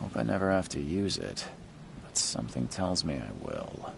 Hope I never have to use it, but something tells me I will.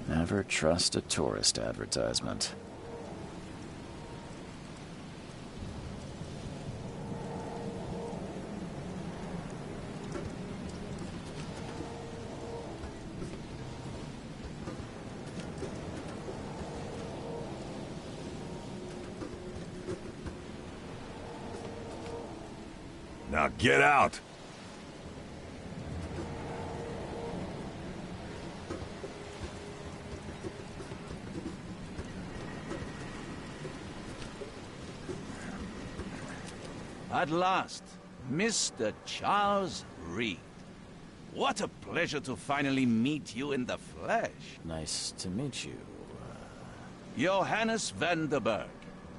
Never trust a tourist advertisement. Now get out! At last, Mr. Charles Reed. What a pleasure to finally meet you in the flesh. Nice to meet you. Johannes van der Berg,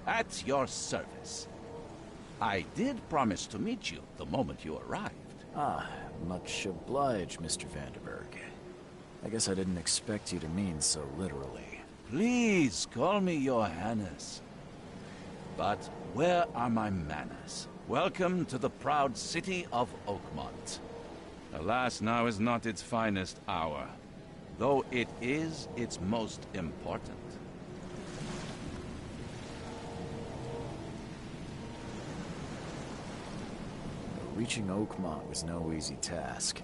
at your service. I did promise to meet you the moment you arrived. Ah, much obliged, Mr. Vanderberg. I guess I didn't expect you to mean so literally. Please call me Johannes. But where are my manners? Welcome to the proud city of Oakmont. Alas, now is not its finest hour, though it is its most important. Reaching Oakmont was no easy task.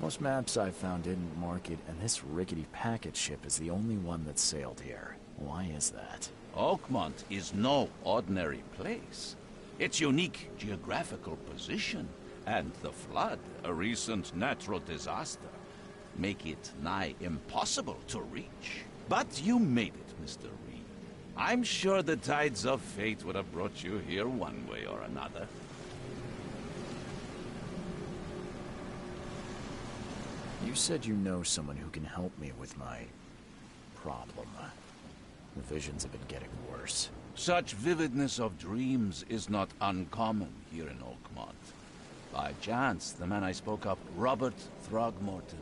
Most maps I've found didn't mark it, and this rickety packet ship is the only one that sailed here. Why is that? Oakmont is no ordinary place. Its unique geographical position and the flood, a recent natural disaster, make it nigh impossible to reach. But you made it, Mr. Reed. I'm sure the tides of fate would have brought you here one way or another. You said you know someone who can help me with my problem. The visions have been getting worse. Such vividness of dreams is not uncommon here in Oakmont. By chance, the man I spoke of, Robert Throgmorton,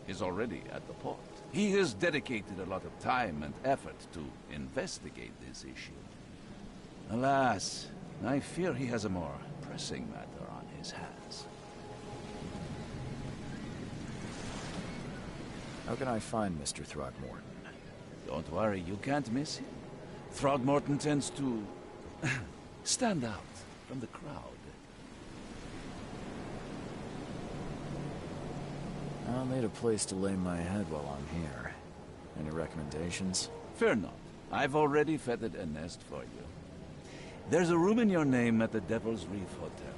is already at the port. He has dedicated a lot of time and effort to investigate this issue. Alas, I fear he has a more pressing matter on his hands. How can I find Mr. Throgmorton? Don't worry, you can't miss him. Throgmorton tends to stand out from the crowd. I'll need a place to lay my head while I'm here. Any recommendations? Fear not. I've already feathered a nest for you. There's a room in your name at the Devil's Reef Hotel.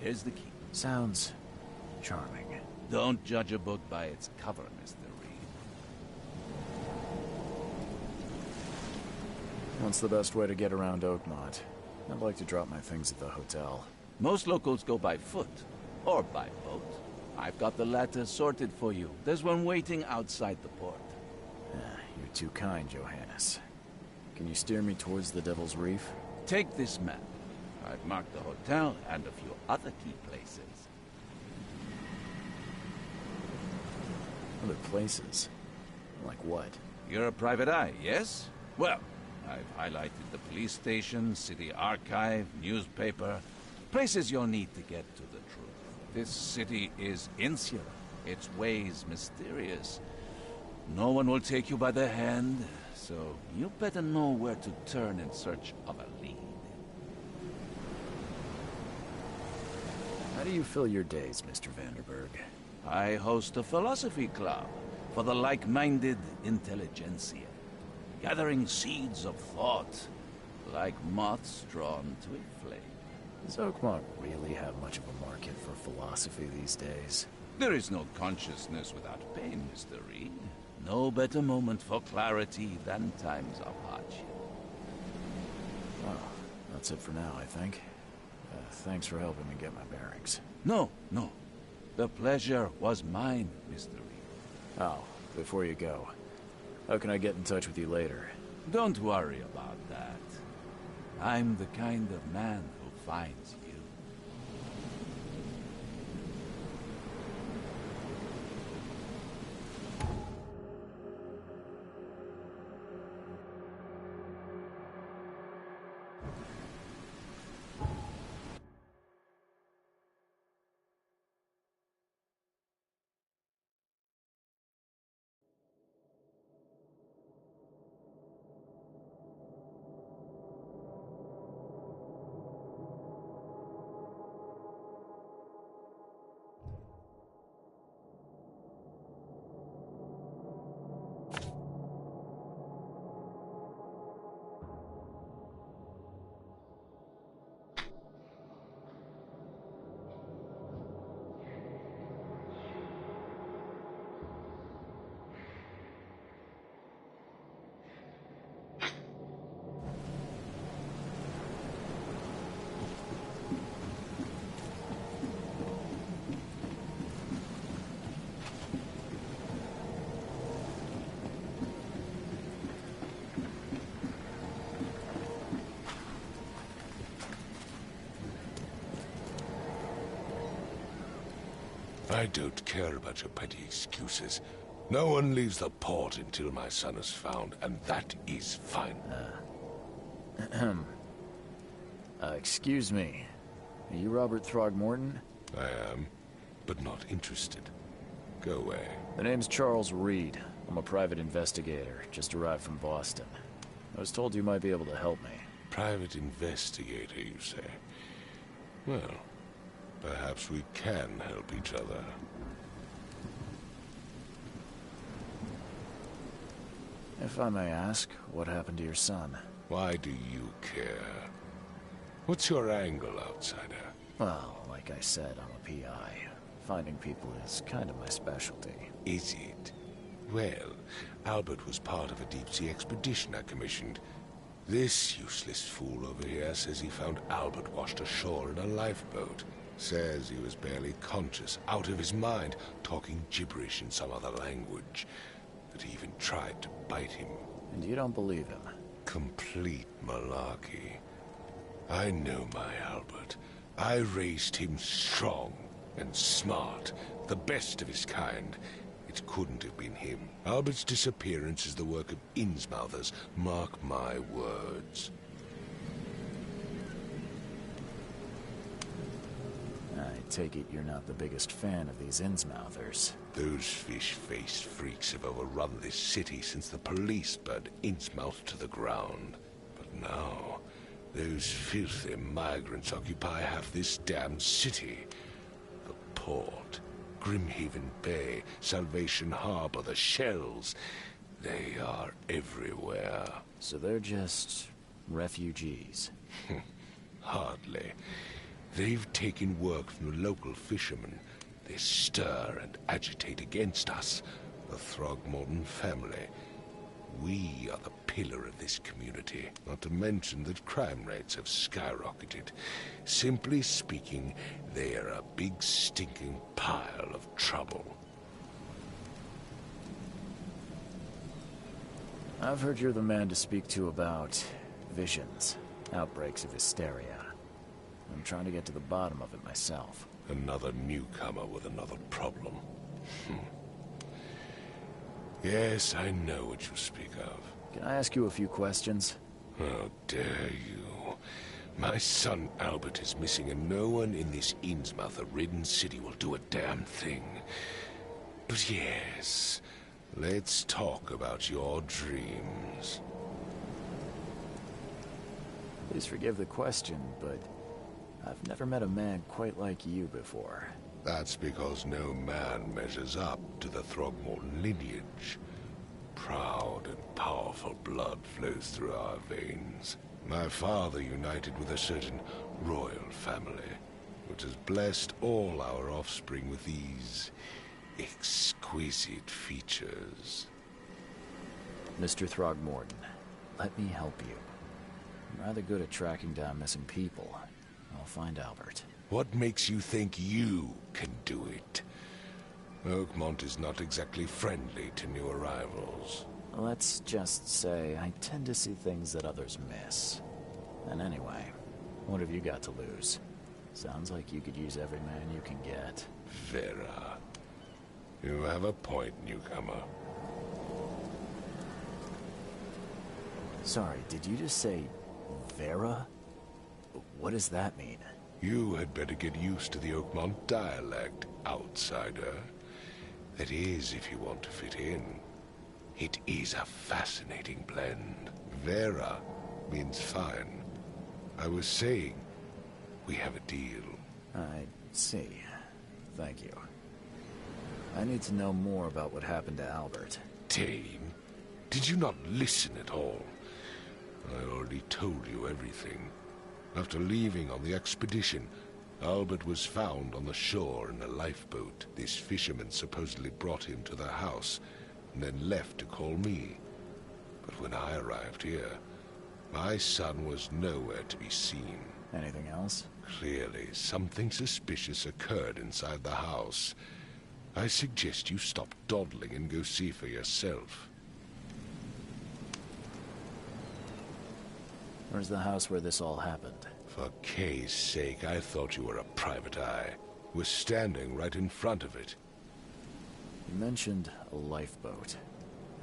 Here's the key. Sounds charming. Don't judge a book by its cover, Mr. Reed. What's the best way to get around Oakmont? I'd like to drop my things at the hotel. Most locals go by foot, or by boat. I've got the latter sorted for you. There's one waiting outside the port. You're too kind, Johannes. Can you steer me towards the Devil's Reef? Take this map. I've marked the hotel and a few other key places. Other places? Like what? You're a private eye, yes? Well, I've highlighted the police station, city archive, newspaper, places you'll need to get to the truth. This city is insular, its ways mysterious. No one will take you by the hand, so you better know where to turn in search of a lead. How do you fill your days, Mr. Vanderberg? I host a philosophy club for the like-minded intelligentsia, gathering seeds of thought like moths drawn to a flame. Does Oakmont really have much of a market for philosophy these days? There is no consciousness without pain, Mr. Reed. No better moment for clarity than times of hardship. Well, that's it for now, I think. Thanks for helping me get my bearings. No. The pleasure was mine, Mr. Reed. Oh, before you go, how can I get in touch with you later? Don't worry about that. I'm the kind of man who finds you. I don't care about your petty excuses. No one leaves the port until my son is found, and that is fine. Excuse me. Are you Robert Throgmorton? I am, but not interested. Go away. The name's Charles Reed. I'm a private investigator, just arrived from Boston. I was told you might be able to help me. Private investigator, you say? Well, perhaps we can help each other. If I may ask, what happened to your son? Why do you care? What's your angle, outsider? Well, like I said, I'm a PI. Finding people is kind of my specialty. Is it? Well, Albert was part of a deep-sea expedition I commissioned. This useless fool over here says he found Albert washed ashore in a lifeboat. Says he was barely conscious, out of his mind, talking gibberish in some other language. That he even tried to bite him. And you don't believe him? Complete malarkey. I know my Albert. I raised him strong and smart, the best of his kind. It couldn't have been him. Albert's disappearance is the work of Innsmouthers, mark my words. I take it you're not the biggest fan of these Innsmouthers. Those fish-faced freaks have overrun this city since the police burned Innsmouth to the ground. But now, those filthy migrants occupy half this damn city. The port, Grimhaven Bay, Salvation Harbor, the shells. They are everywhere. So they're just refugees? Hardly. They've taken work from the local fishermen. They stir and agitate against us, the Throgmorton family. We are the pillar of this community, not to mention that crime rates have skyrocketed. Simply speaking, they are a big stinking pile of trouble. I've heard you're the man to speak to about visions, outbreaks of hysteria. I'm trying to get to the bottom of it myself. Another newcomer with another problem. Yes, I know what you speak of. Can I ask you a few questions? How dare you? My son Albert is missing, and no one in this Innsmouth-ridden city will do a damn thing. But yes, let's talk about your dreams. Please forgive the question, but I've never met a man quite like you before. That's because no man measures up to the Throgmorton lineage. Proud and powerful blood flows through our veins. My father united with a certain royal family, which has blessed all our offspring with these exquisite features. Mr. Throgmorton, let me help you. I'm rather good at tracking down missing people. I'll find Albert. What makes you think you can do it? Oakmont is not exactly friendly to new arrivals. Let's just say I tend to see things that others miss. And anyway, what have you got to lose? Sounds like you could use every man you can get. Vera. You have a point, newcomer. Sorry, did you just say Vera? What does that mean? You had better get used to the Oakmont dialect, outsider. That is, if you want to fit in. It is a fascinating blend. Vera means fine. I was saying, we have a deal. I see. Thank you. I need to know more about what happened to Albert. Dane, did you not listen at all? I already told you everything. After leaving on the expedition, Albert was found on the shore in a lifeboat. This fisherman supposedly brought him to their house, and then left to call me. But when I arrived here, my son was nowhere to be seen. Anything else? Clearly, something suspicious occurred inside the house. I suggest you stop dawdling and go see for yourself. Where's the house where this all happened? For Kay's sake, I thought you were a private eye. We're standing right in front of it. You mentioned a lifeboat.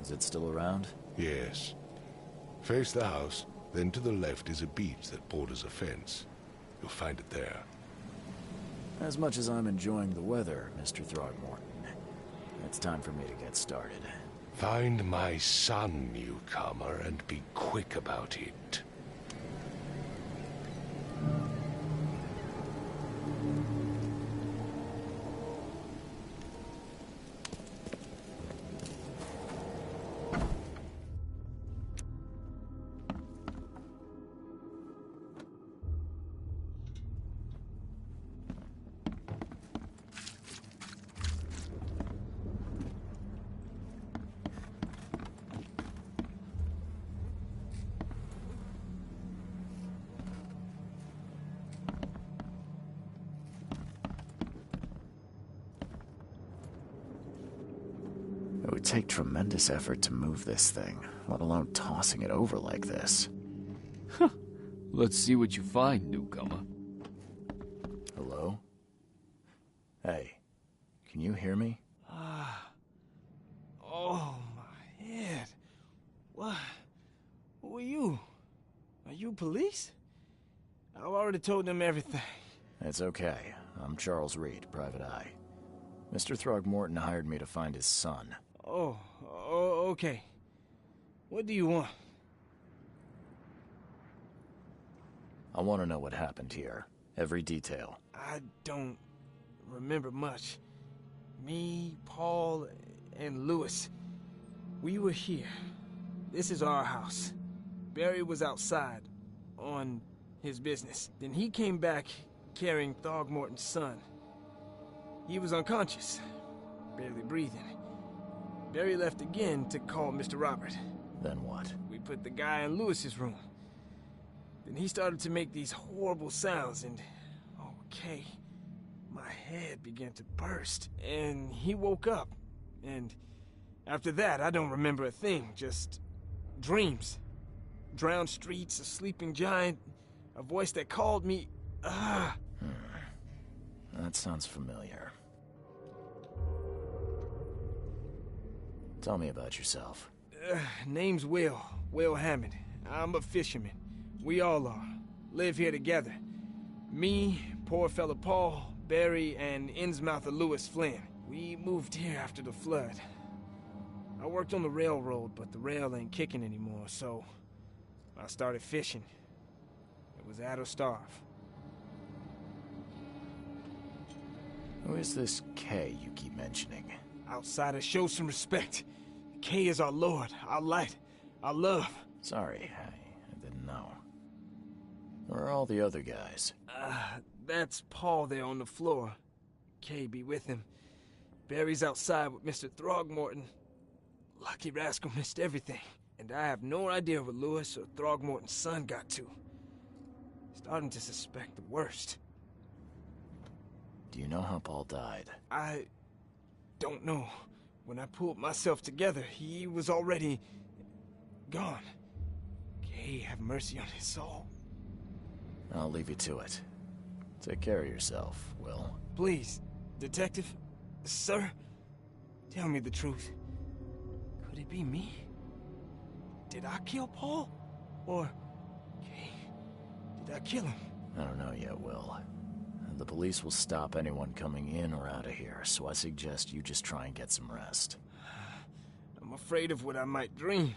Is it still around? Yes. Face the house, then to the left is a beach that borders a fence. You'll find it there. As much as I'm enjoying the weather, Mr. Throgmorton, it's time for me to get started. Find my son, newcomer, and be quick about it. It would take tremendous effort to move this thing, let alone tossing it over like this. Let's see what you find, newcomer. Hello? Hey, can you hear me? Oh, my head. What? Who are you? Are you police? I've already told them everything. It's okay. I'm Charles Reed, Private Eye. Mr. Throgmorton hired me to find his son. Oh, okay. What do you want? I want to know what happened here. Every detail. I don't remember much. Me, Paul, and Lewis, we were here. This is our house. Barry was outside, on his business. Then he came back carrying Throgmorton's son. He was unconscious, barely breathing. Barry left again to call Mr. Robert. Then what? We put the guy in Lewis's room. Then he started to make these horrible sounds and... okay, my head began to burst. And he woke up. And after that, I don't remember a thing. Just dreams. Drowned streets, a sleeping giant, a voice that called me... That sounds familiar. Tell me about yourself. Name's Will Hammond. I'm a fisherman. We all are. Live here together. Me, poor fella Paul, Barry, and Innsmouther Lewis Flynn. We moved here after the flood. I worked on the railroad, but the rail ain't kicking anymore, so I started fishing. It was add or starve. Who is this Kay you keep mentioning? Outsiders, show some respect. Kay is our lord, our light, our love. Sorry, I didn't know. Where are all the other guys? That's Paul there on the floor. Kay be with him. Barry's outside with Mr. Throgmorton. Lucky rascal missed everything. And I have no idea where Lewis or Throgmorton's son got to. Starting to suspect the worst. Do you know how Paul died? I don't know. When I pulled myself together, he was already gone. Kay have mercy on his soul. I'll leave you to it. Take care of yourself, Will. Please, Detective, sir, tell me the truth. Could it be me? Did I kill Paul? Or, Kay, did I kill him? I don't know yet, Will. The police will stop anyone coming in or out of here, so I suggest you just try and get some rest. I'm afraid of what I might dream.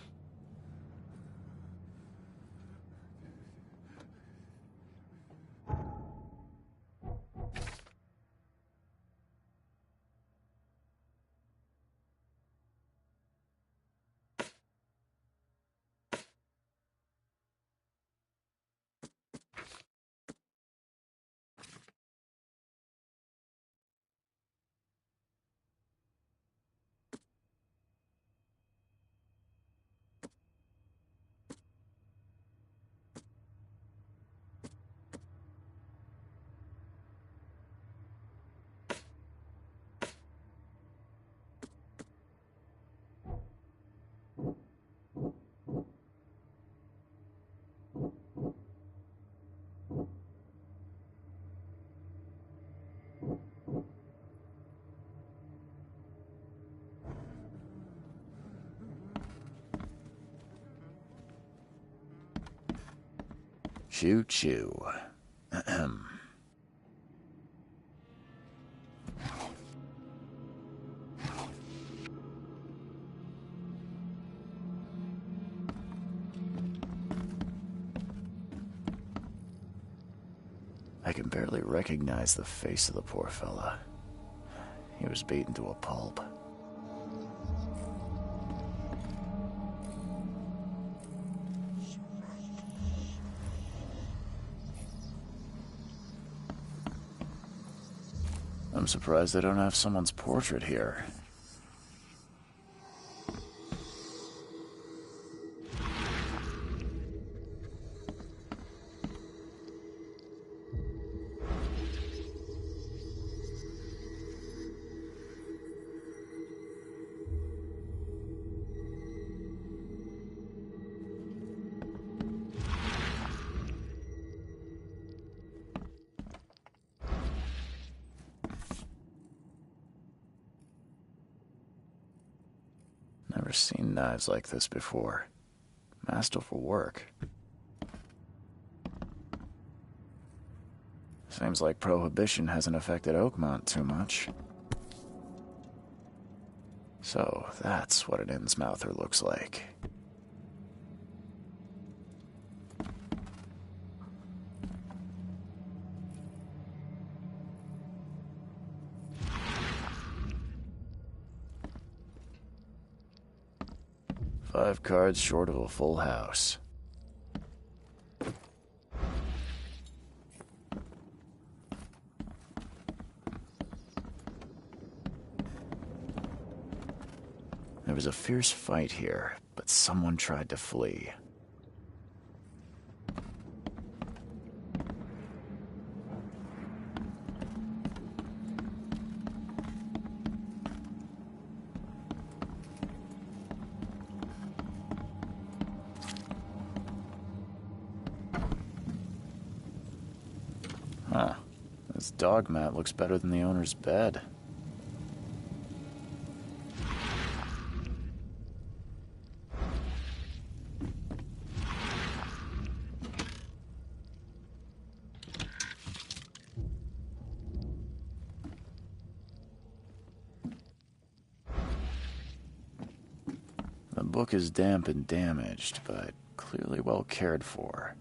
Choo choo. Ahem. I can barely recognize the face of the poor fella. He was beaten to a pulp. I'm surprised they don't have someone's portrait here. Never seen knives like this before. Masterful work. Seems like Prohibition hasn't affected Oakmont too much. So, that's what an Innsmouther looks like. Five cards short of a full house. There was a fierce fight here, but someone tried to flee. Huh. This dog mat looks better than the owner's bed. The book is damp and damaged, but clearly well cared for.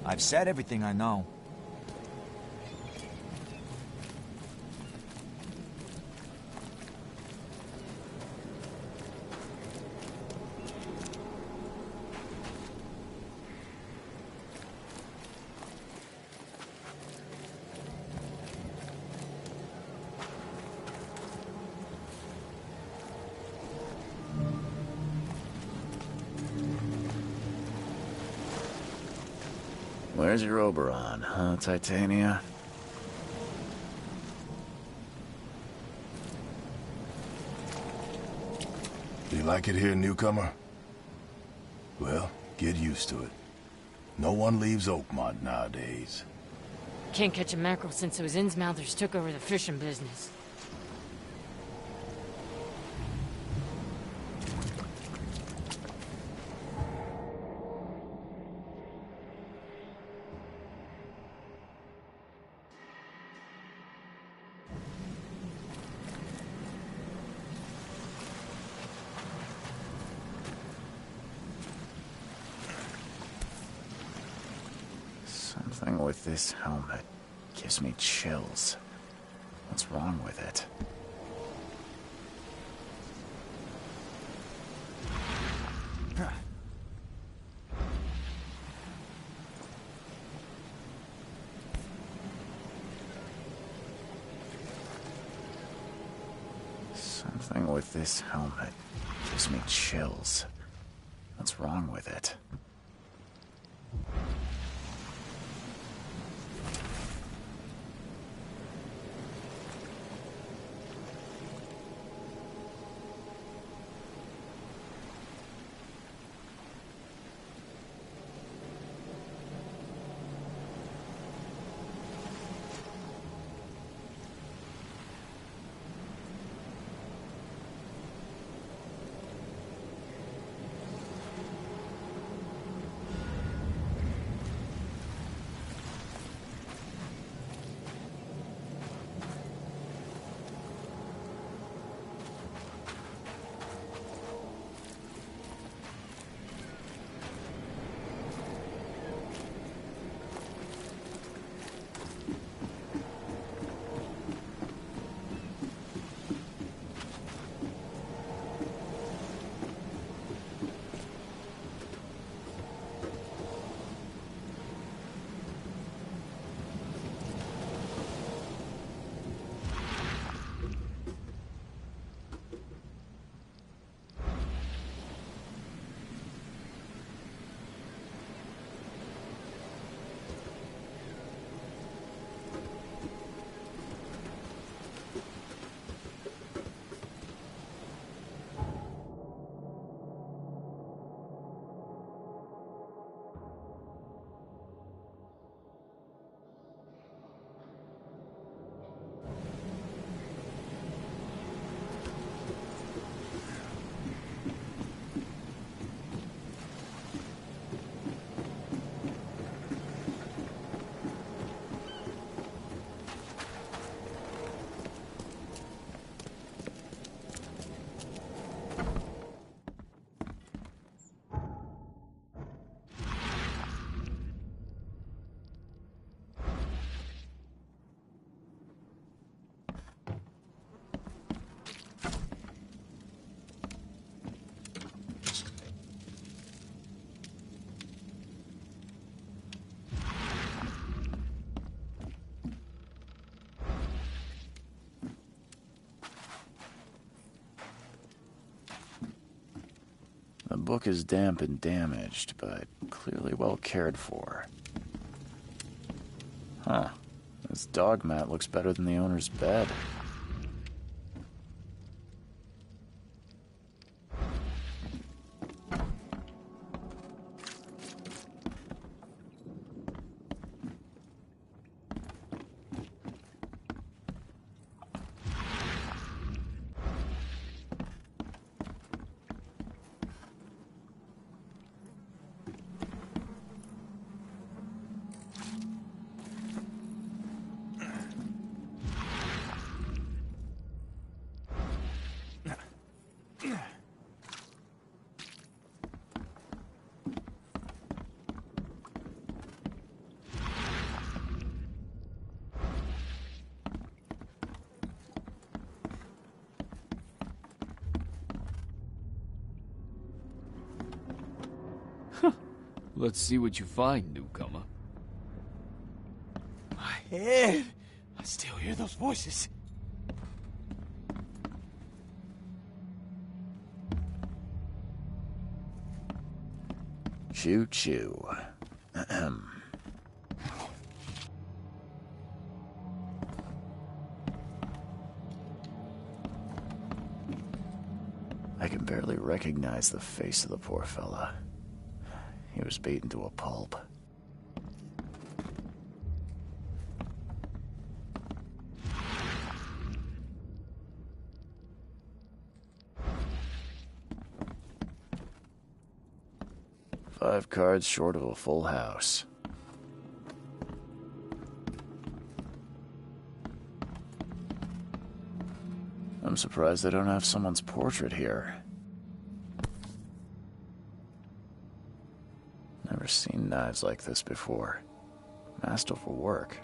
I've said everything I know. Where's your Oberon, huh, Titania? You like it here, newcomer? Well, get used to it. No one leaves Oakmont nowadays. Can't catch a mackerel since those Innsmouthers took over the fishing business. Something with this helmet gives me chills. What's wrong with it? Something with this helmet gives me chills. What's wrong with it? book is damp and damaged, but clearly well cared for. Huh. This dog mat looks better than the owner's bed. Let's see what you find, newcomer. My head! I still hear those voices. Choo-choo. Ahem. I can barely recognize the face of the poor fella. He was beaten to a pulp. Five cards short of a full house. I'm surprised they don't have someone's portrait here. Never seen knives like this before. Masterful work.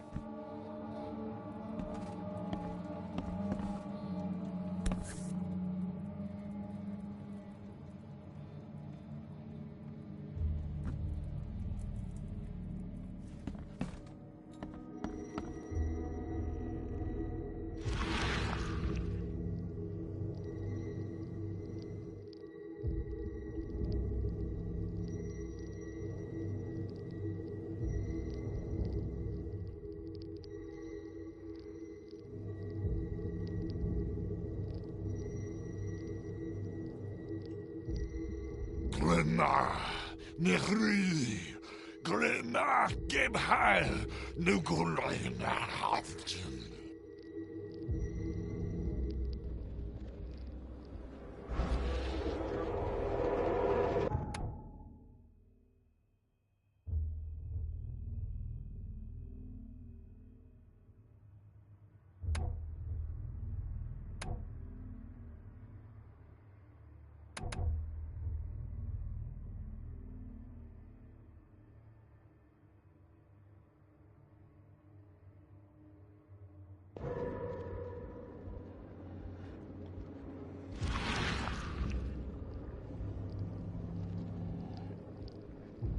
Glenna, Nehri, Glenna, Gebhal, Nugulina, Hafton.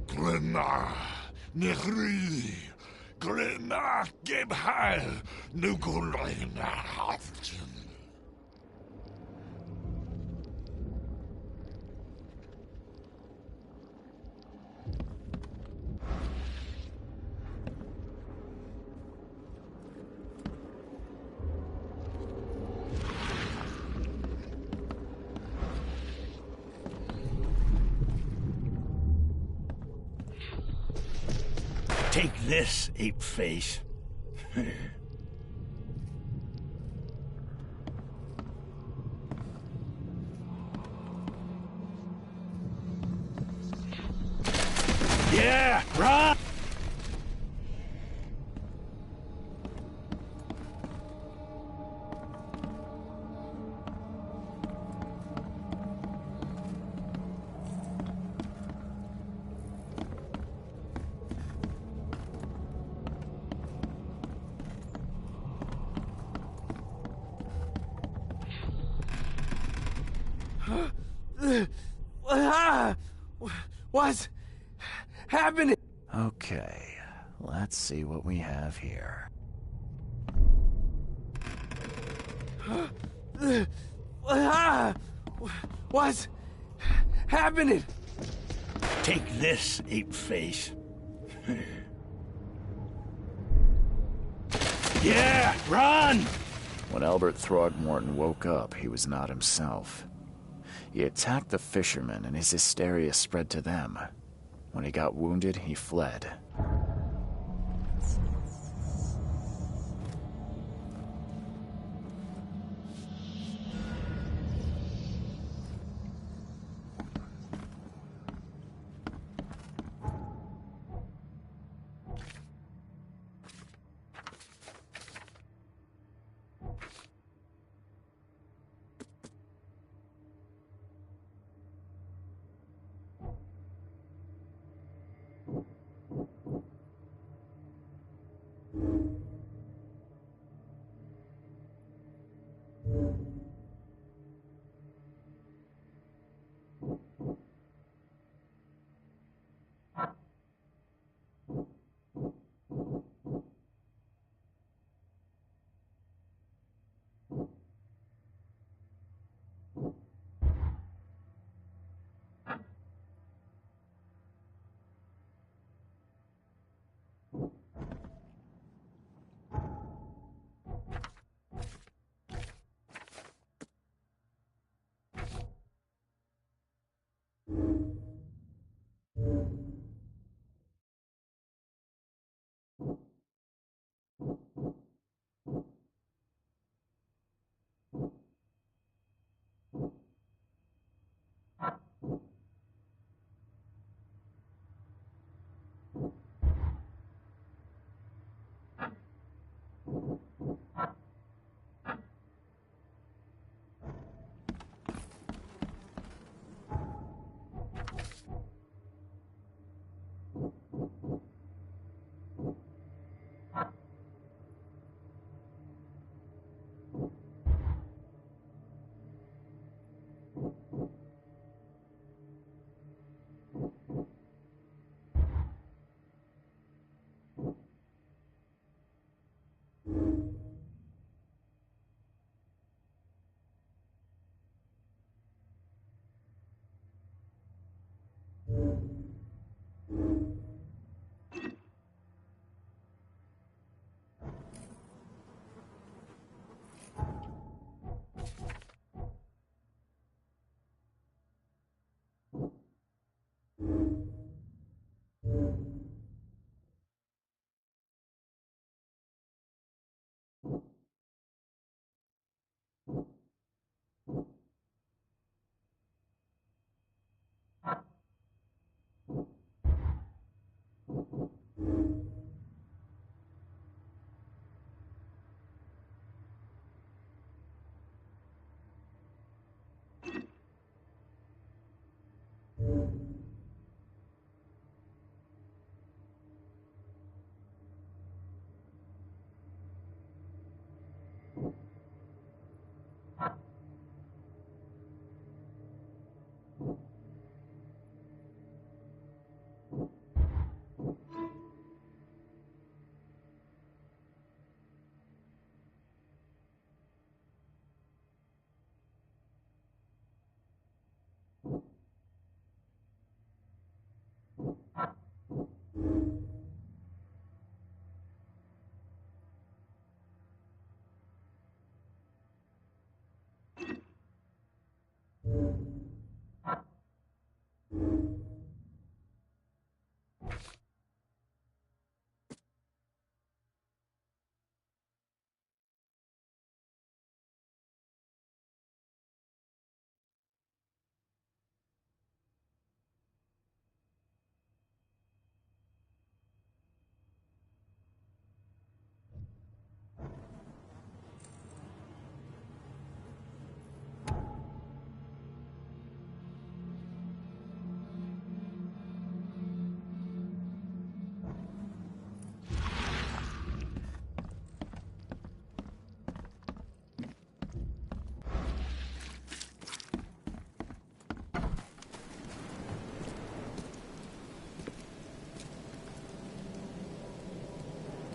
Glenna, Nehri, Glenna, Gebhal, Nugulina, Hafton. Take this, ape face. Yeah, run! What's happening? Okay, let's see what we have here. What's happening? Take this, ape face. Yeah, run! When Albert Throgmorton woke up, he was not himself. He attacked the fishermen, and his hysteria spread to them. When he got wounded, he fled.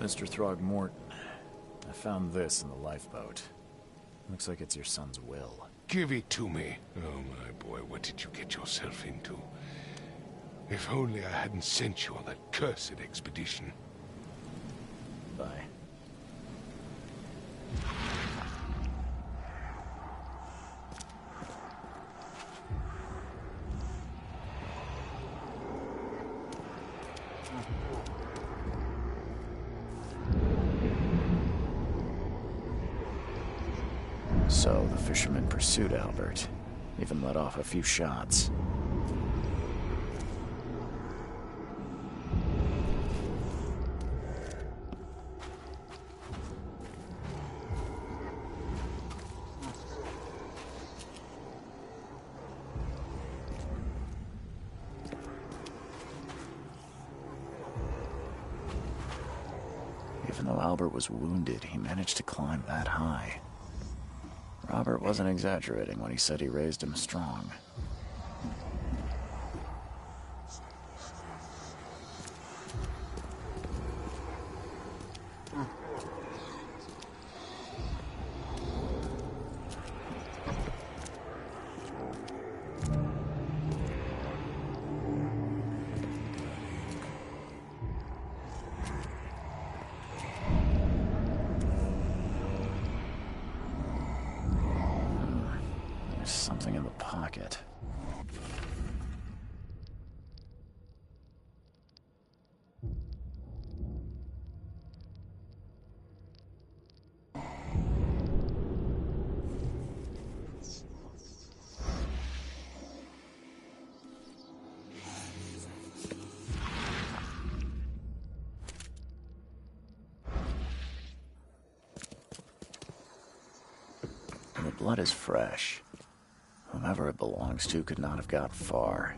Mr. Throgmorton, I found this in the lifeboat. Looks like it's your son's will. Give it to me. Oh, my boy, what did you get yourself into? If only I hadn't sent you on that cursed expedition. Bye. So the fisherman pursued Albert, even let off a few shots. Even though Albert was wounded, he managed to climb that high. Robert wasn't exaggerating when he said he raised him strong. There's something in the pocket. The blood is fresh. Whomever it belongs to could not have got far.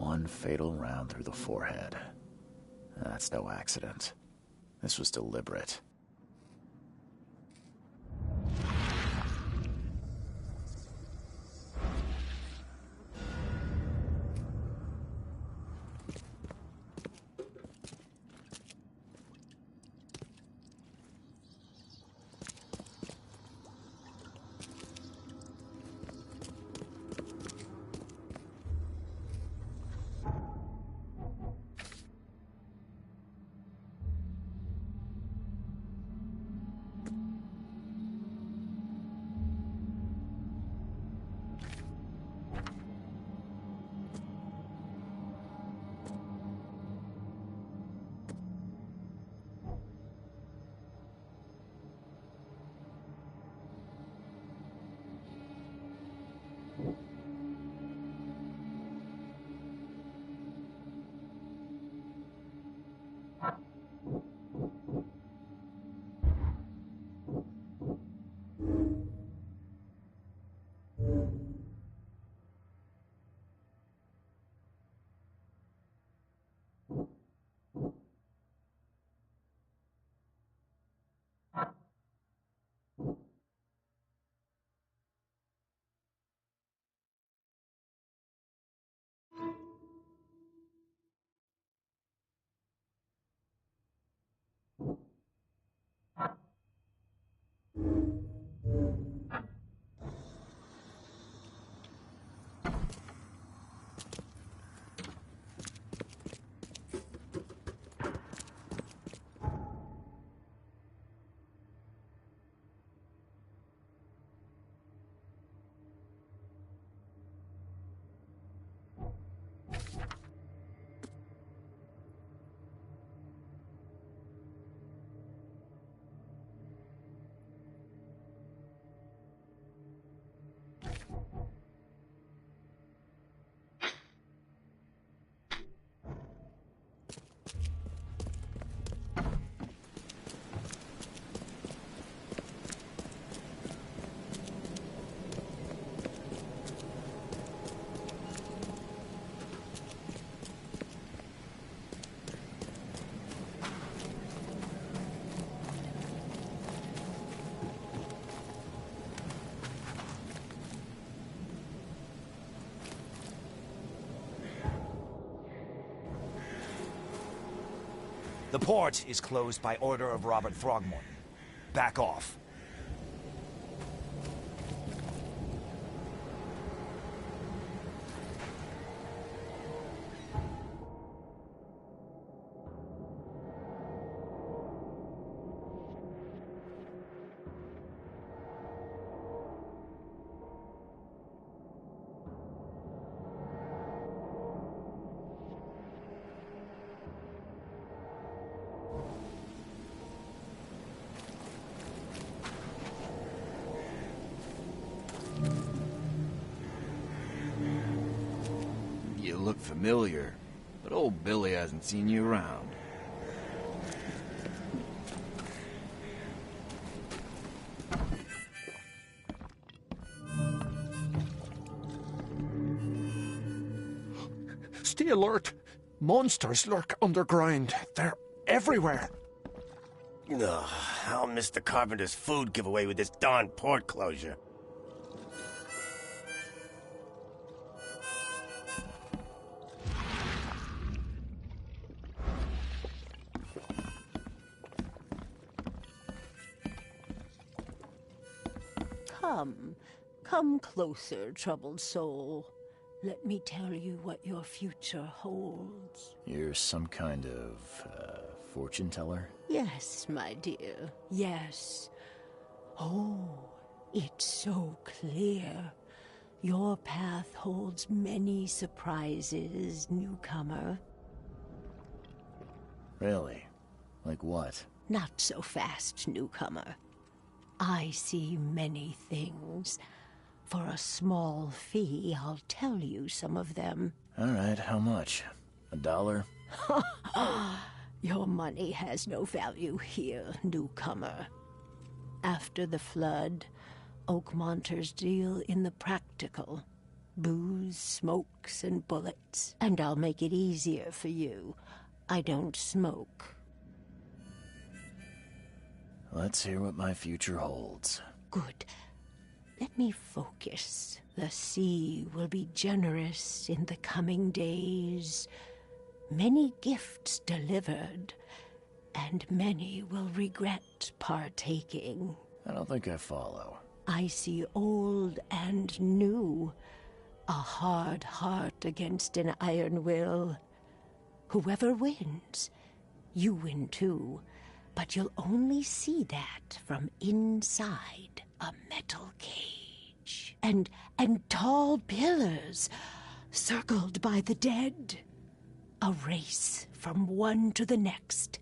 one fatal round through the forehead. That's no accident. This was deliberate. The port is closed by order of Robert Throgmorton. Back off. You look familiar, but old Billy hasn't seen you around. Stay alert. Monsters lurk underground. They're everywhere. Ugh, I'll miss the Carpenter's food giveaway with this darn port closure. Come closer, troubled soul. Let me tell you what your future holds. You're some kind of, fortune teller? Yes, my dear, yes. Oh, it's so clear. Your path holds many surprises, newcomer. Really? Like what? Not so fast, newcomer. I see many things. For a small fee, I'll tell you some of them. All right, how much? $1? Your money has no value here, newcomer. After the flood, Oakmonters deal in the practical. Booze, smokes, and bullets. And I'll make it easier for you. I don't smoke. Let's hear what my future holds. Good. Let me focus. The sea will be generous in the coming days. Many gifts delivered, and many will regret partaking. I don't think I follow. I see old and new. A hard heart against an iron will. Whoever wins, you win too. But you'll only see that from inside a metal cage. And tall pillars, circled by the dead. A race from one to the next,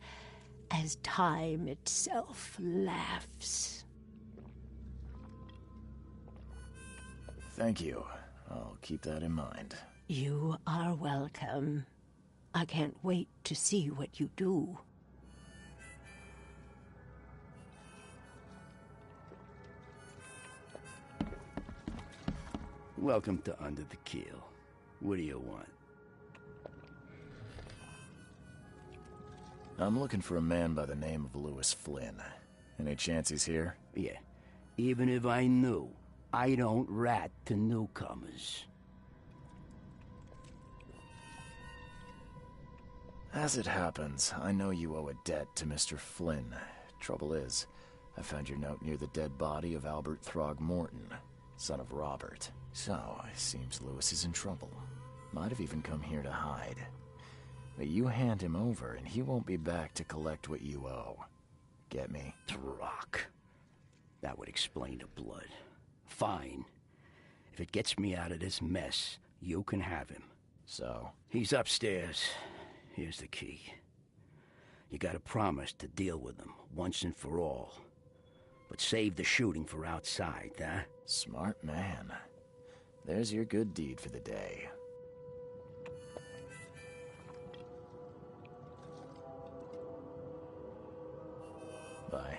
as time itself laughs. Thank you. I'll keep that in mind. You are welcome. I can't wait to see what you do. Welcome to Under the Keel. What do you want? I'm looking for a man by the name of Louis Flynn. Any chance he's here? Yeah. Even if I knew, I don't rat to newcomers. As it happens, I know you owe a debt to Mr. Flynn. Trouble is, I found your note near the dead body of Albert Throgmorton, son of Robert. So, it seems Louis is in trouble. Might have even come here to hide. But you hand him over, and he won't be back to collect what you owe. Get me? Throck. That would explain the blood. Fine. If it gets me out of this mess, you can have him. So? He's upstairs. Here's the key. You gotta promise to deal with him, once and for all. But save the shooting for outside, huh? Smart man. There's your good deed for the day. Bye.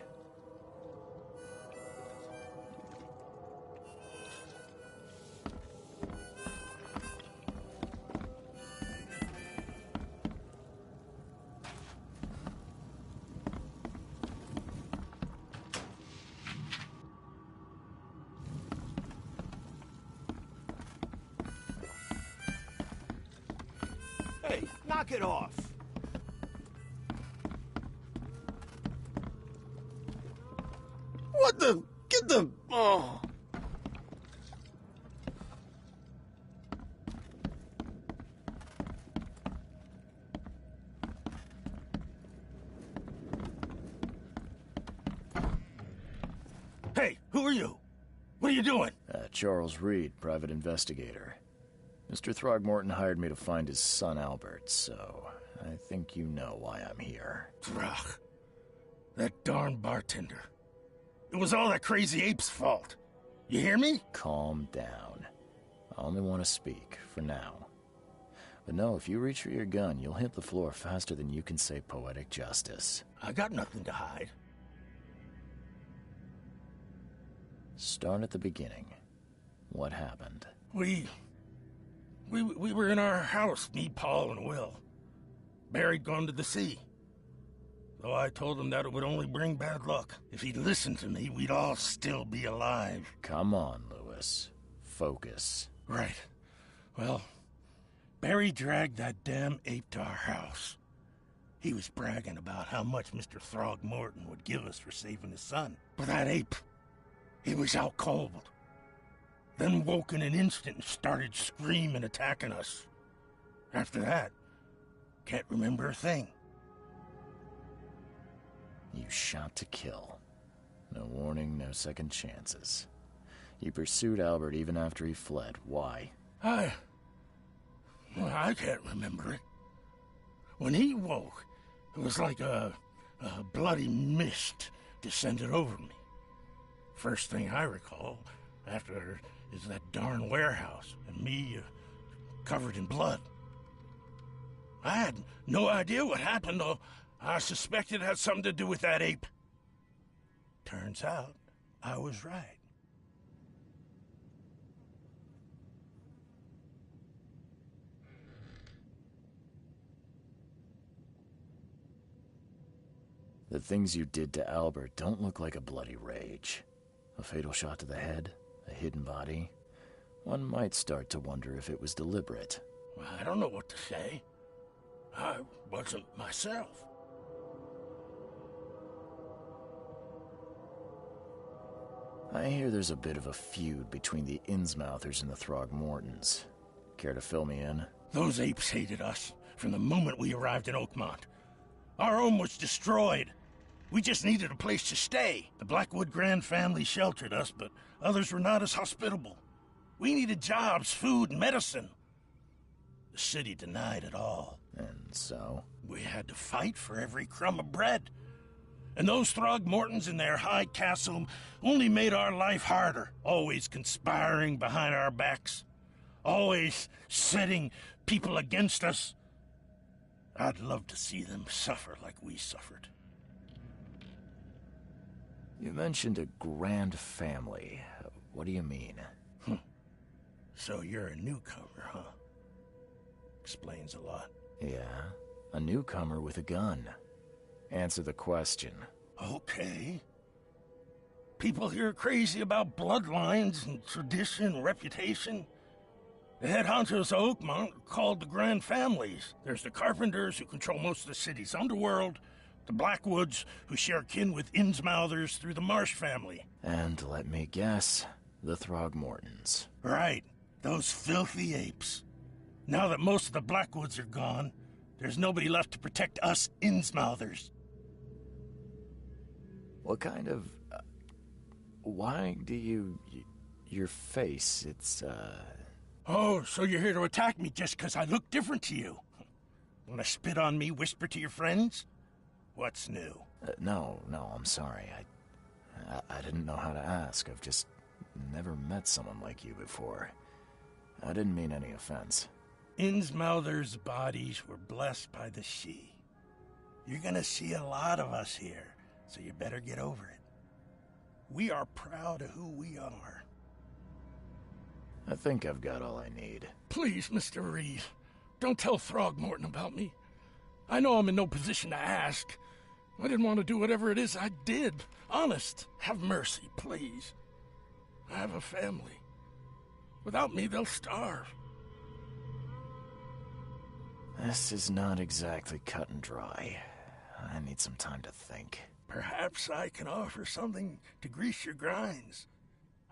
Hey, knock it off! What the? Get the... Oh. Hey, who are you? What are you doing? Charles Reed, private investigator. Mr. Throgmorton hired me to find his son Albert, so I think you know why I'm here. Throg. That darn bartender. It was all that crazy ape's fault. You hear me? Calm down. I only want to speak, for now. But no, if you reach for your gun, you'll hit the floor faster than you can say poetic justice. I got nothing to hide. Start at the beginning. What happened? We were in our house, me, Paul, and Will. Barry'd gone to the sea. Though I told him that it would only bring bad luck. If he'd listened to me, we'd all still be alive. Come on, Louis. Focus. Right. Well, Barry dragged that damn ape to our house. He was bragging about how much Mr. Throgmorton would give us for saving his son. But that ape, he was out cold. Then woke in an instant and started screaming, attacking us. After that, can't remember a thing. You shot to kill. No warning, no second chances. You pursued Albert even after he fled. Why? I can't remember it. When he woke, it was like a bloody mist descended over me. First thing I recall after is that darn warehouse and me covered in blood. I had no idea what happened, though. I suspected it had something to do with that ape. Turns out, I was right. The things you did to Albert don't look like a bloody rage. A fatal shot to the head, a hidden body. One might start to wonder if it was deliberate. I don't know what to say. I wasn't myself. I hear there's a bit of a feud between the Innsmouthers and the Throgmortons. Care to fill me in? Those apes hated us from the moment we arrived in Oakmont. Our home was destroyed. We just needed a place to stay. The Blackwood Grand family sheltered us, but others were not as hospitable. We needed jobs, food, and medicine. The city denied it all. And so? We had to fight for every crumb of bread. And those Throgmortons in their high castle only made our life harder, always conspiring behind our backs, always setting people against us. I'd love to see them suffer like we suffered. You mentioned a grand family. What do you mean? So you're a newcomer, huh? Explains a lot. Yeah, a newcomer with a gun. Answer the question. Okay. People here are crazy about bloodlines and tradition and reputation. The head honchos of Oakmont are called the Grand Families. There's the Carpenters, who control most of the city's underworld, the Blackwoods, who share kin with Innsmouthers through the Marsh family. And let me guess, the Throgmortons. Right, those filthy apes. Now that most of the Blackwoods are gone, there's nobody left to protect us Innsmouthers. What kind of... why do you... your face, it's, Oh, so you're here to attack me just because I look different to you? Want to spit on me, whisper to your friends? What's new? No, I'm sorry. I didn't know how to ask. I've just never met someone like you before. I didn't mean any offense. Innsmouthers' bodies were blessed by the Sidhe. You're gonna see a lot of us here, so you better get over it. We are proud of who we are. I think I've got all I need. Please, Mr. Reed, don't tell Throgmorton about me. I know I'm in no position to ask. I didn't want to do whatever it is I did. Honest, have mercy, please. I have a family. Without me, they'll starve. This is not exactly cut and dry. I need some time to think. Perhaps I can offer something to grease your grinds.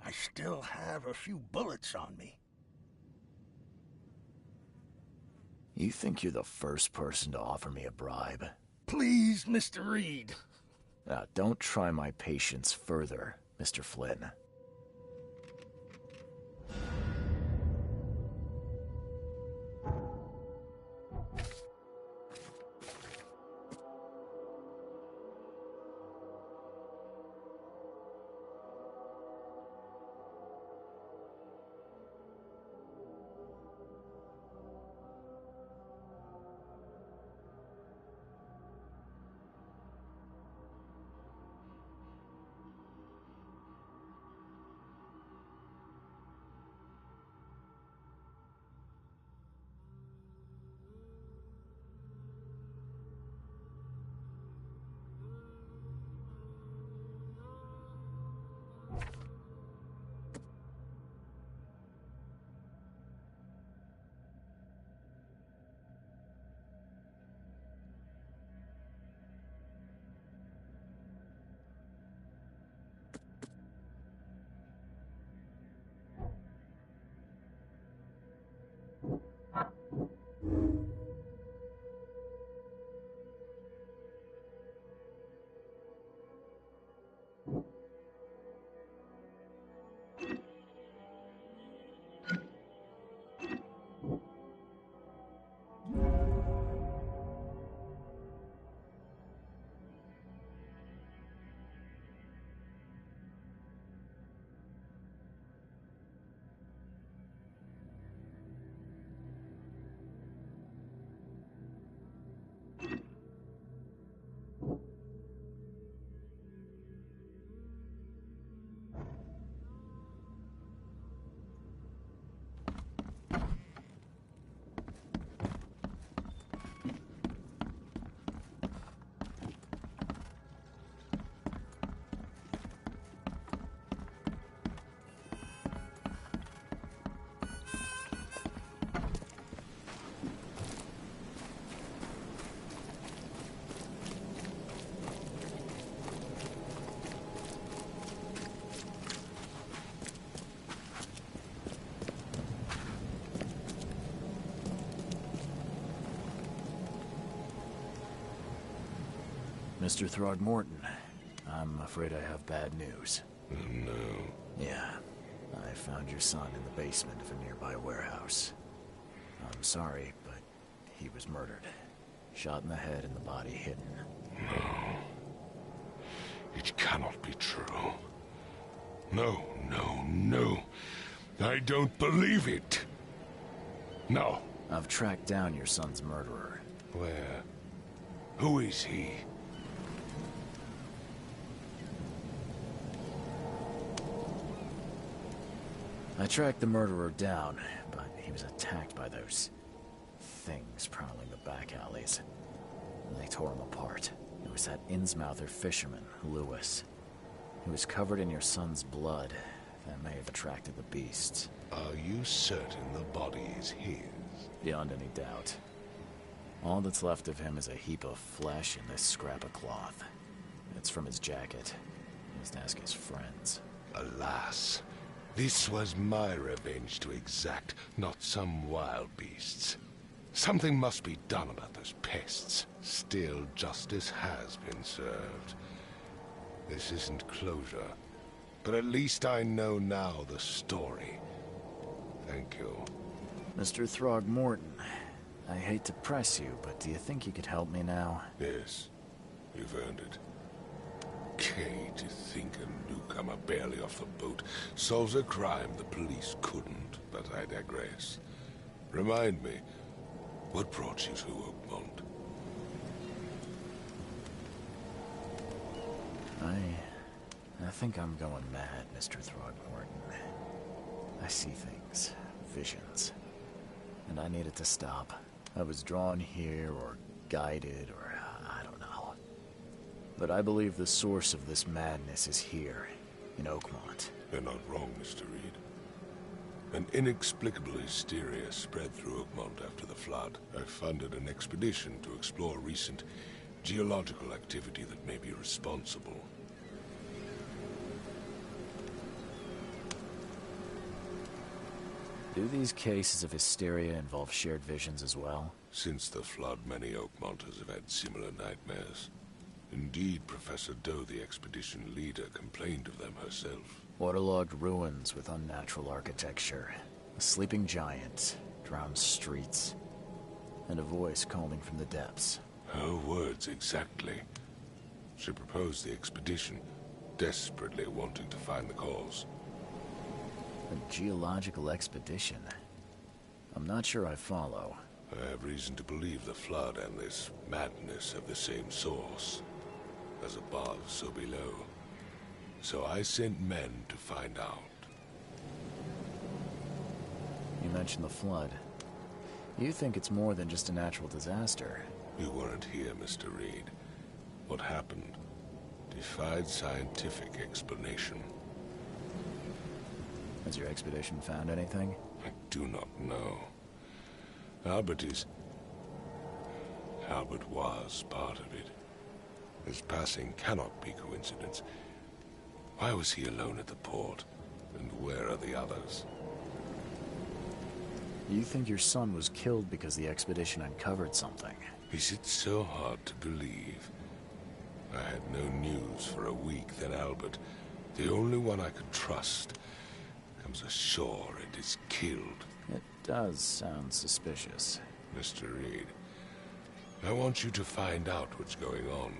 I still have a few bullets on me. You think you're the first person to offer me a bribe? Please, Mr. Reed. Don't try my patience further, Mr. Flynn. Mr. Throgmorton, I'm afraid I have bad news. Oh, no. Yeah. I found your son in the basement of a nearby warehouse. I'm sorry, but he was murdered. Shot in the head and the body hidden. No. It cannot be true. No, no, no. I don't believe it. No. I've tracked down your son's murderer. Where? Who is he? I tracked the murderer down, but he was attacked by those things prowling the back alleys. And they tore him apart. It was that Innsmouther fisherman, Lewis. He was covered in your son's blood. That may have attracted the beasts. Are you certain the body is his? Beyond any doubt. All that's left of him is a heap of flesh and this scrap of cloth. It's from his jacket. He must ask his friends. Alas. This was my revenge to exact, not some wild beasts. Something must be done about those pests. Still, justice has been served. This isn't closure, but at least I know now the story. Thank you. Mr. Throgmorton, I hate to press you, but do you think you could help me now? Yes, you've earned it. Okay, to think a newcomer barely off the boat solves a crime the police couldn't, but I digress. Remind me, what brought you to Oakmont? I think I'm going mad, Mr. Throgmorton. I see things, visions, and I needed to stop. I was drawn here, or guided, or I don't know. But I believe the source of this madness is here, in Oakmont. You're not wrong, Mr. Reed. An inexplicable hysteria spread through Oakmont after the flood. I funded an expedition to explore recent geological activity that may be responsible. Do these cases of hysteria involve shared visions as well? Since the flood, many Oakmonters have had similar nightmares. Indeed, Professor Doe, the expedition leader, complained of them herself. Waterlogged ruins with unnatural architecture, a sleeping giant, drowned streets, and a voice calling from the depths. Her words exactly. She proposed the expedition, desperately wanting to find the cause. A geological expedition? I'm not sure I follow. I have reason to believe the flood and this madness have the same source. As above, so below. So I sent men to find out. You mentioned the flood. You think it's more than just a natural disaster? You weren't here, Mr. Reed. What happened defied scientific explanation. Has your expedition found anything? I do not know. Albert was part of it. His passing cannot be coincidence. Why was he alone at the port? And where are the others? You think your son was killed because the expedition uncovered something? Is it so hard to believe? I had no news for a week, then Albert, the only one I could trust, comes ashore and is killed. It does sound suspicious. Mr. Reed, I want you to find out what's going on.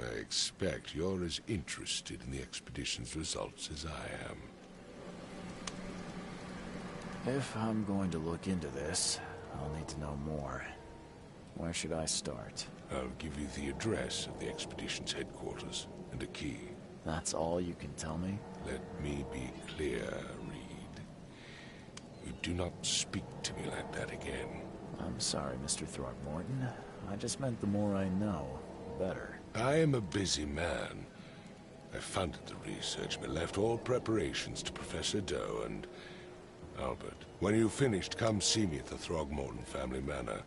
I expect you're as interested in the expedition's results as I am. If I'm going to look into this, I'll need to know more. Where should I start? I'll give you the address of the expedition's headquarters and a key. That's all you can tell me? Let me be clear, Reed. You do not speak to me like that again. I'm sorry, Mr. Throgmorton. I just meant the more I know, the better. I am a busy man. I funded the research, but left all preparations to Professor Doe and Albert. When you've finished, come see me at the Throgmorton family manor.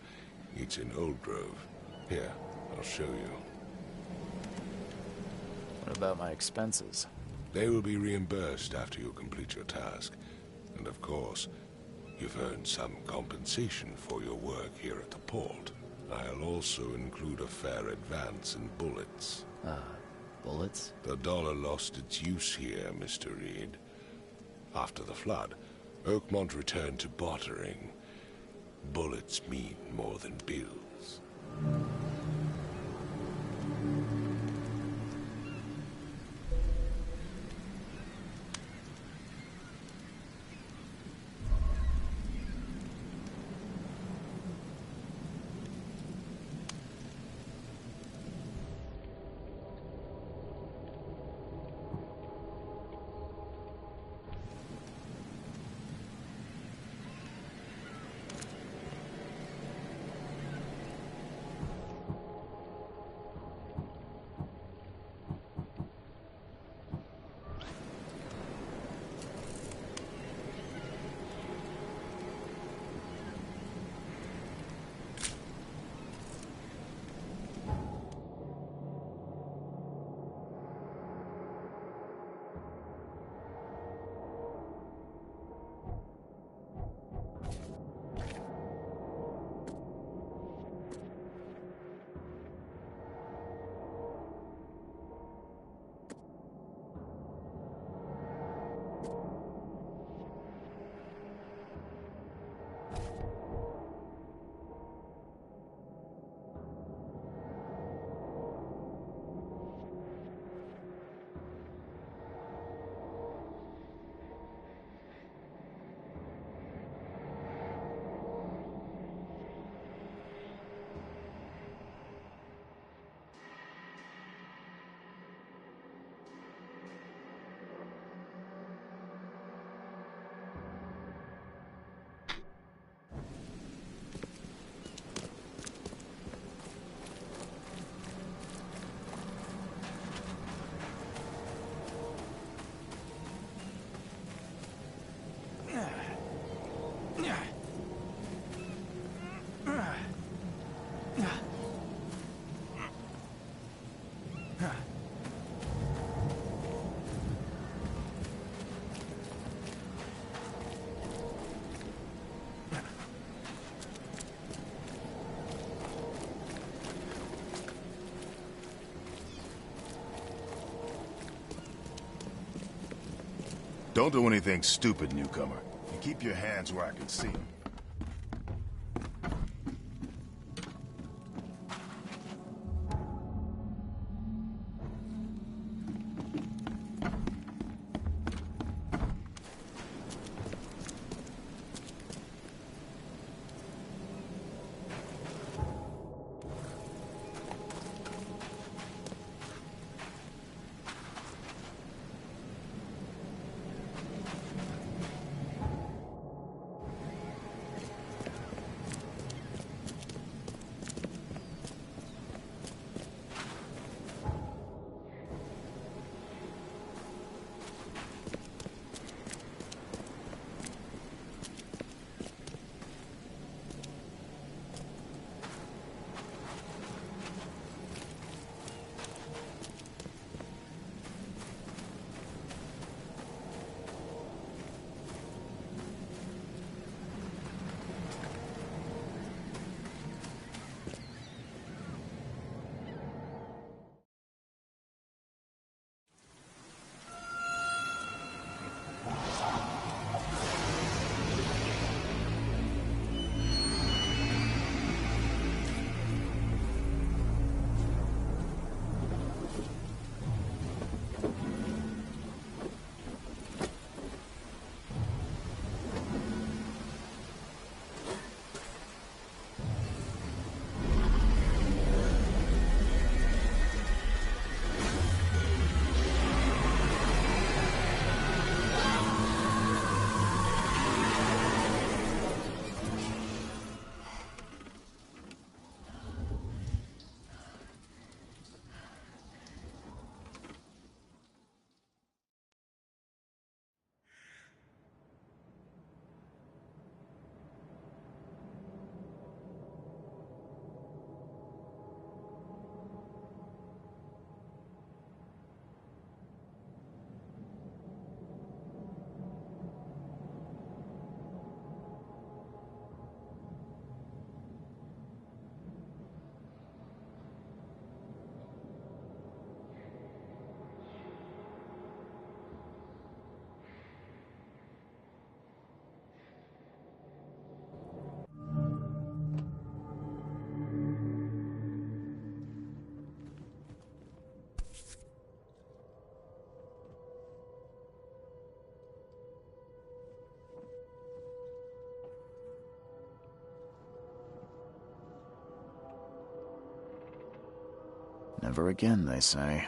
It's in Old Grove. Here, I'll show you. What about my expenses? They will be reimbursed after you complete your task. And of course, you've earned some compensation for your work here at the port. I'll also include a fair advance in bullets. Bullets? The dollar lost its use here, Mr. Reed. After the flood, Oakmont returned to bartering. Bullets mean more than bills. Don't do anything stupid, newcomer. And keep your hands where I can see them. Never again, they say.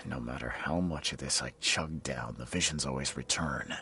No matter how much of this I chug down, the visions always return.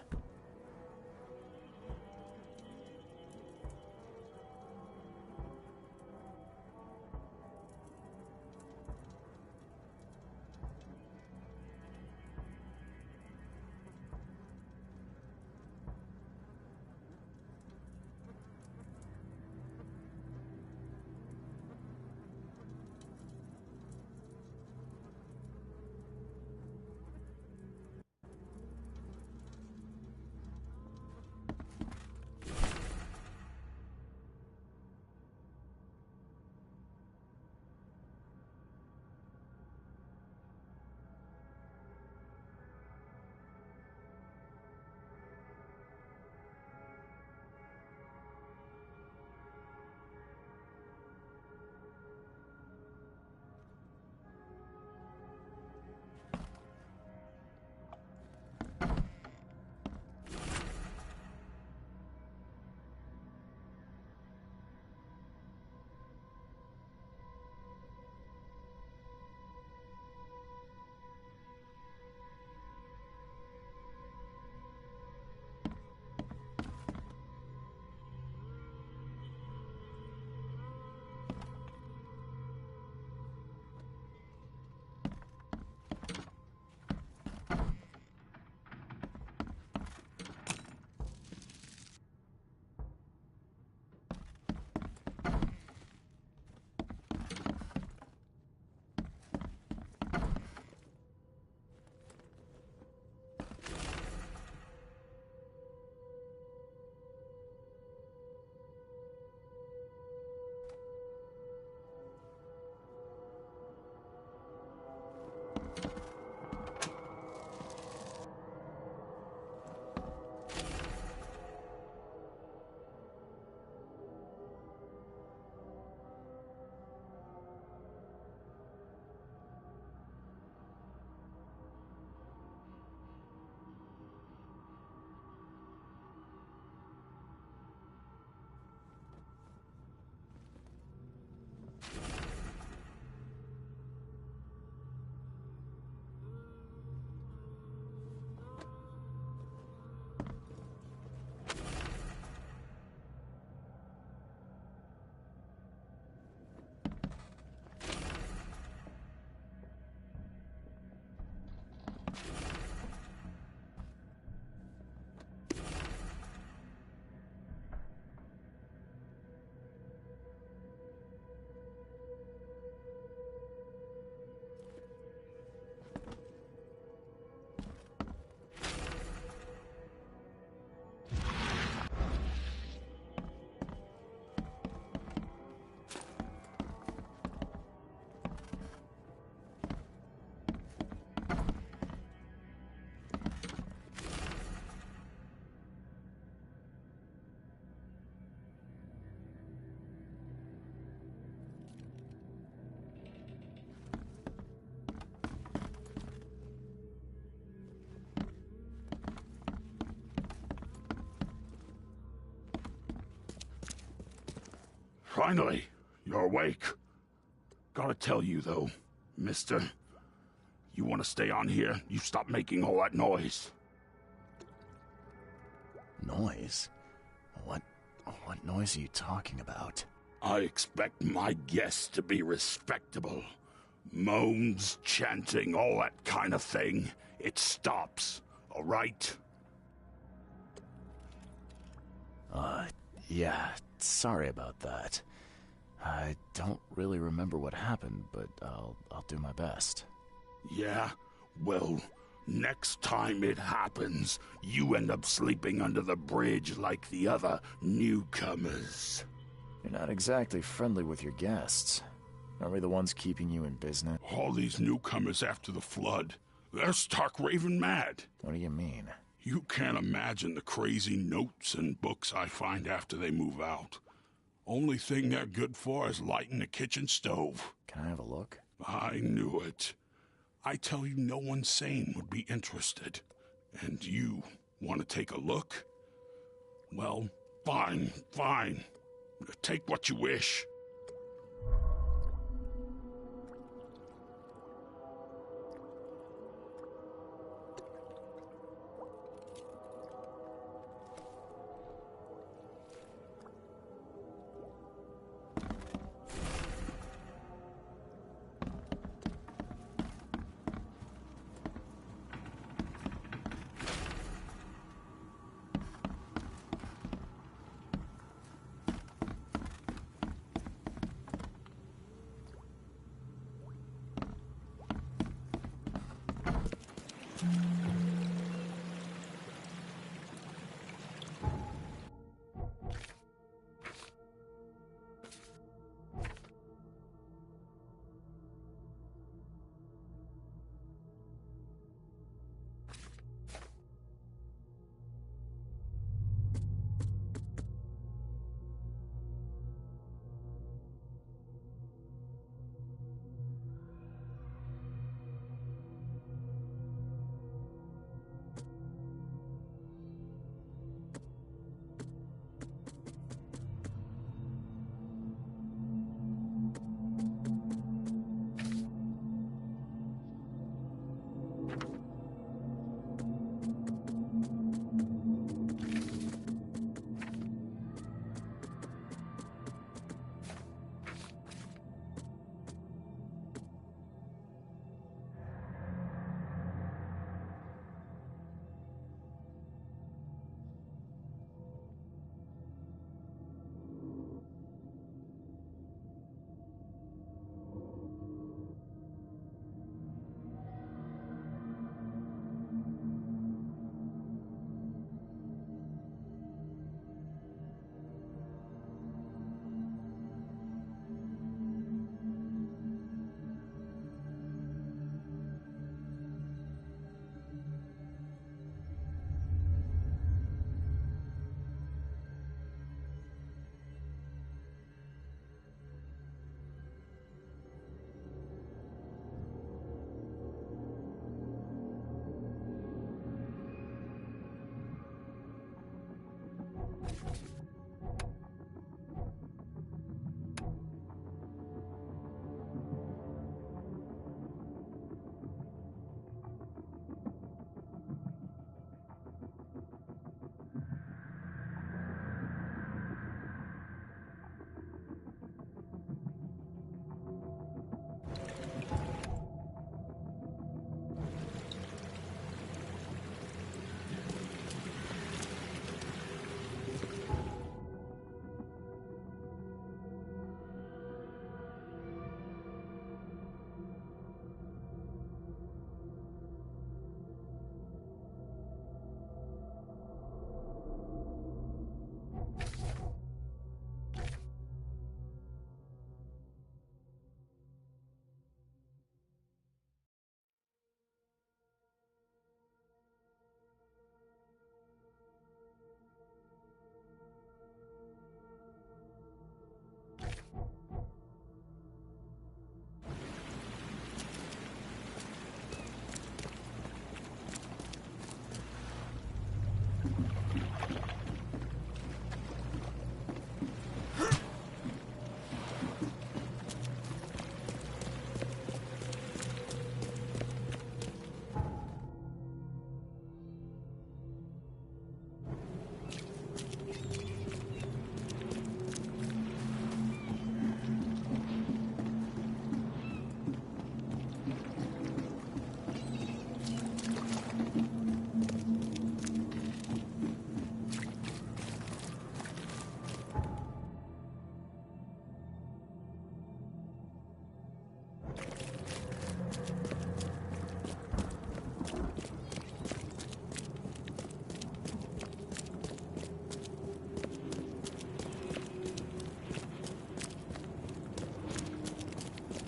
Finally, you're awake. Gotta tell you, though, mister, you want to stay on here, you stop making all that noise. Noise? What noise are you talking about? I expect my guests to be respectable. Moans, chanting, all that kind of thing. It stops, all right? Yeah, sorry about that. I don't really remember what happened, but I'll do my best. Yeah? Well, next time it happens, you end up sleeping under the bridge like the other newcomers. You're not exactly friendly with your guests. Are we the ones keeping you in business? All these newcomers after the flood, they're stark raving mad. What do you mean? You can't imagine the crazy notes and books I find after they move out. Only thing they're good for is lighting the kitchen stove. Can I have a look? I knew it. I tell you, no one sane would be interested. And you want to take a look? Well, fine, fine. Take what you wish.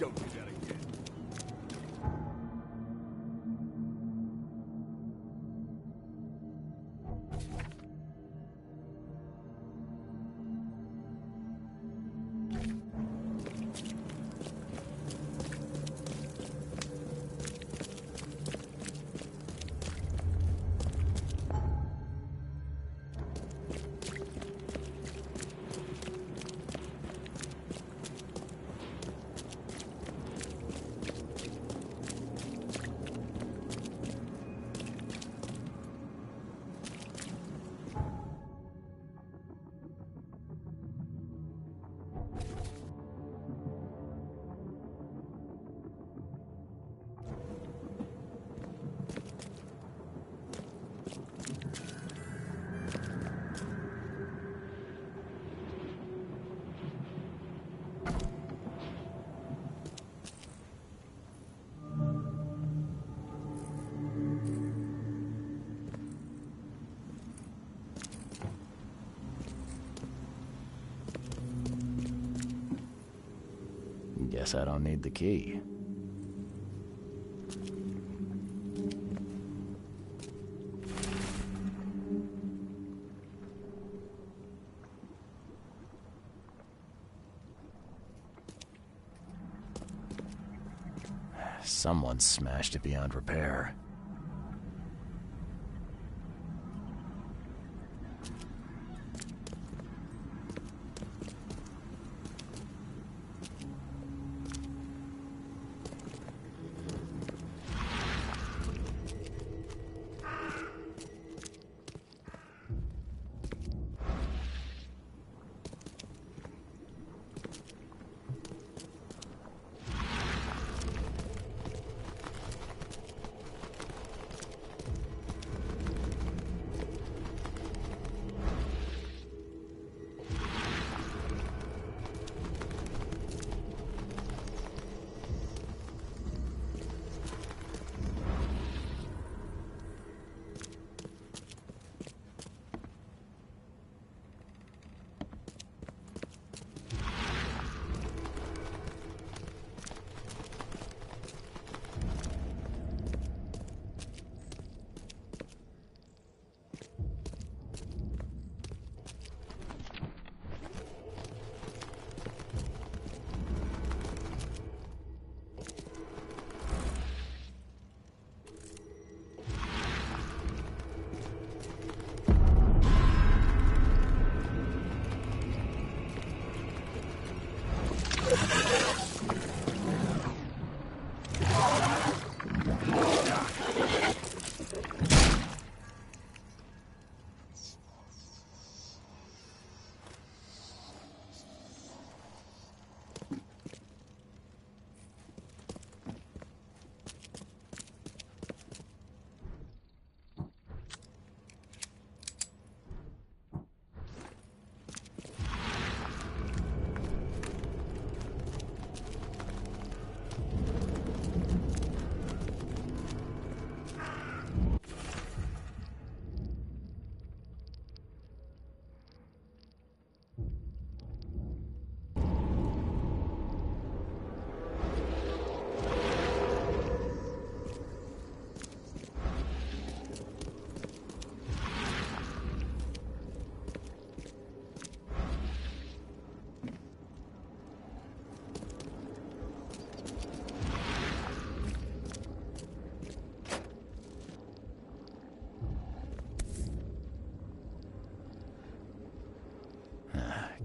Don't do that again. Guess I don't need the key. Someone smashed it beyond repair.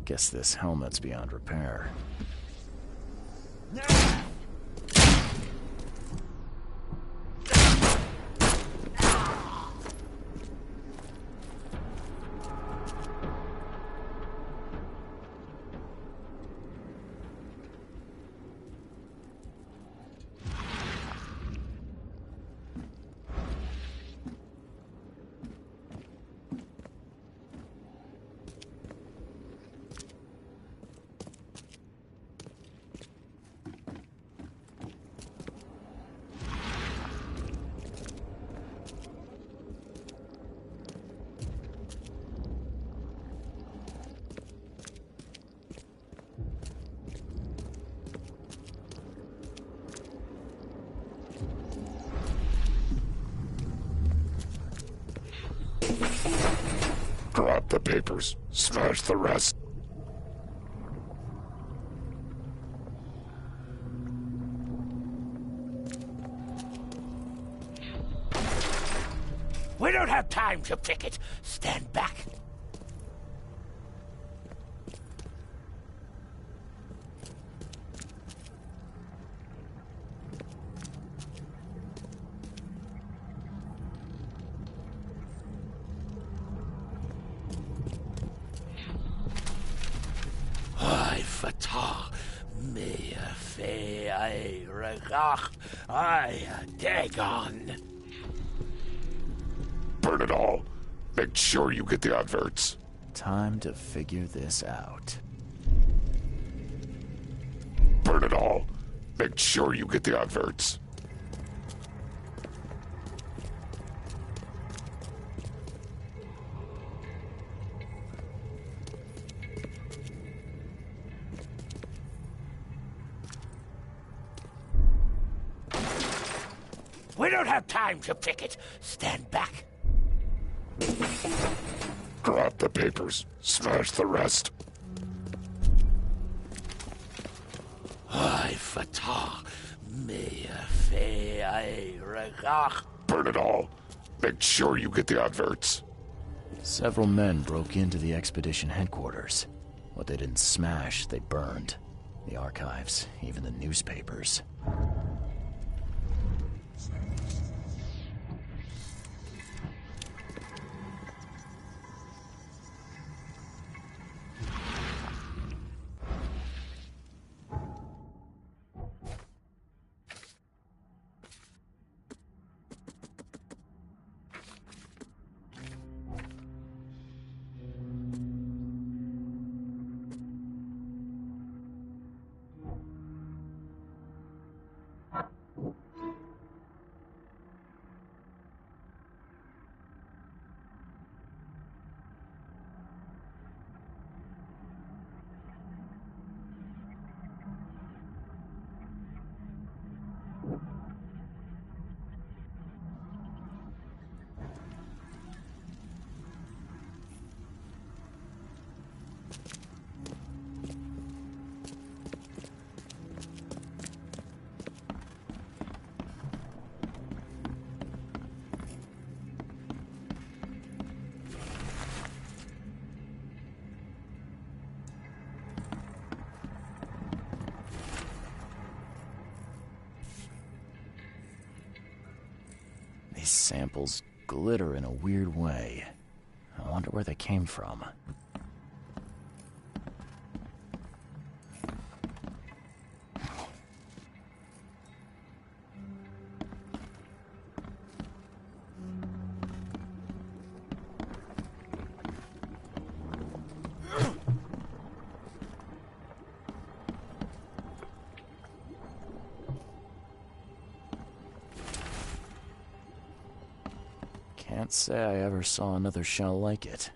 Guess this helmet's beyond repair. papers. Smash the rest. We don't have time to picket. Stand back. Ay, fatah. Mea fe ay regach. Ay, dagon. Burn it all. Make sure you get the adverts. Time to figure this out. Burn it all. Make sure you get the adverts. We don't have time to picket. Stand back. Grab the papers. Smash the rest. Ay, fatah. Mea fe ay regach. Burn it all. Make sure you get the adverts. Several men broke into the expedition headquarters. What they didn't smash, they burned. The archives, even the newspapers. These samples glitter in a weird way. I wonder where they came from. Can't say I ever saw another shell like it.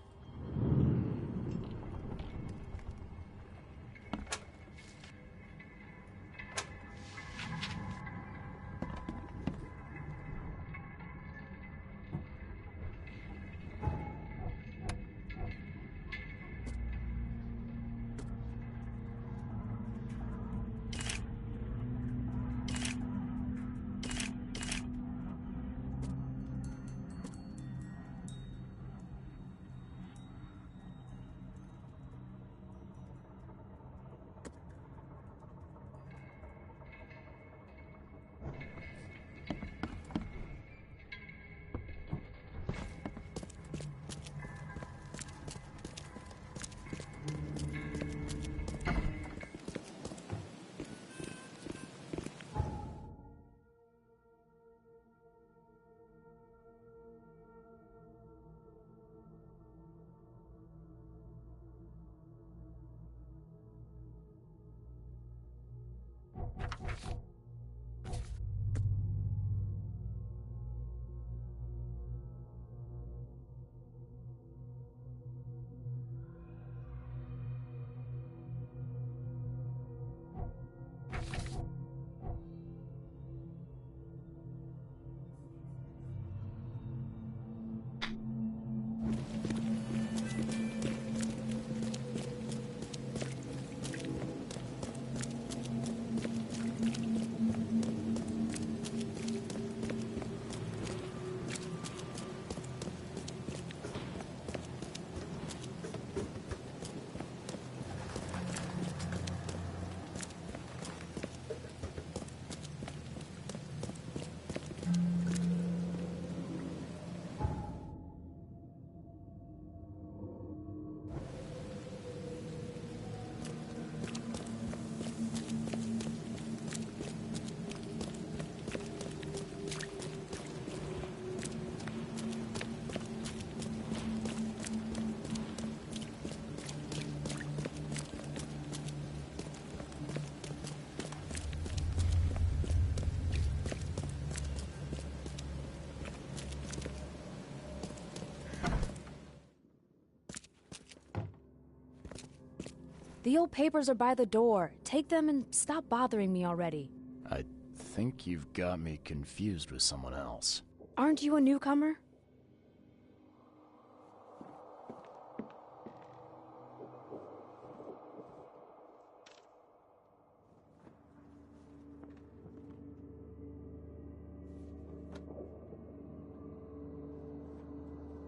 The old papers are by the door. Take them and stop bothering me already. I think you've got me confused with someone else. Aren't you a newcomer?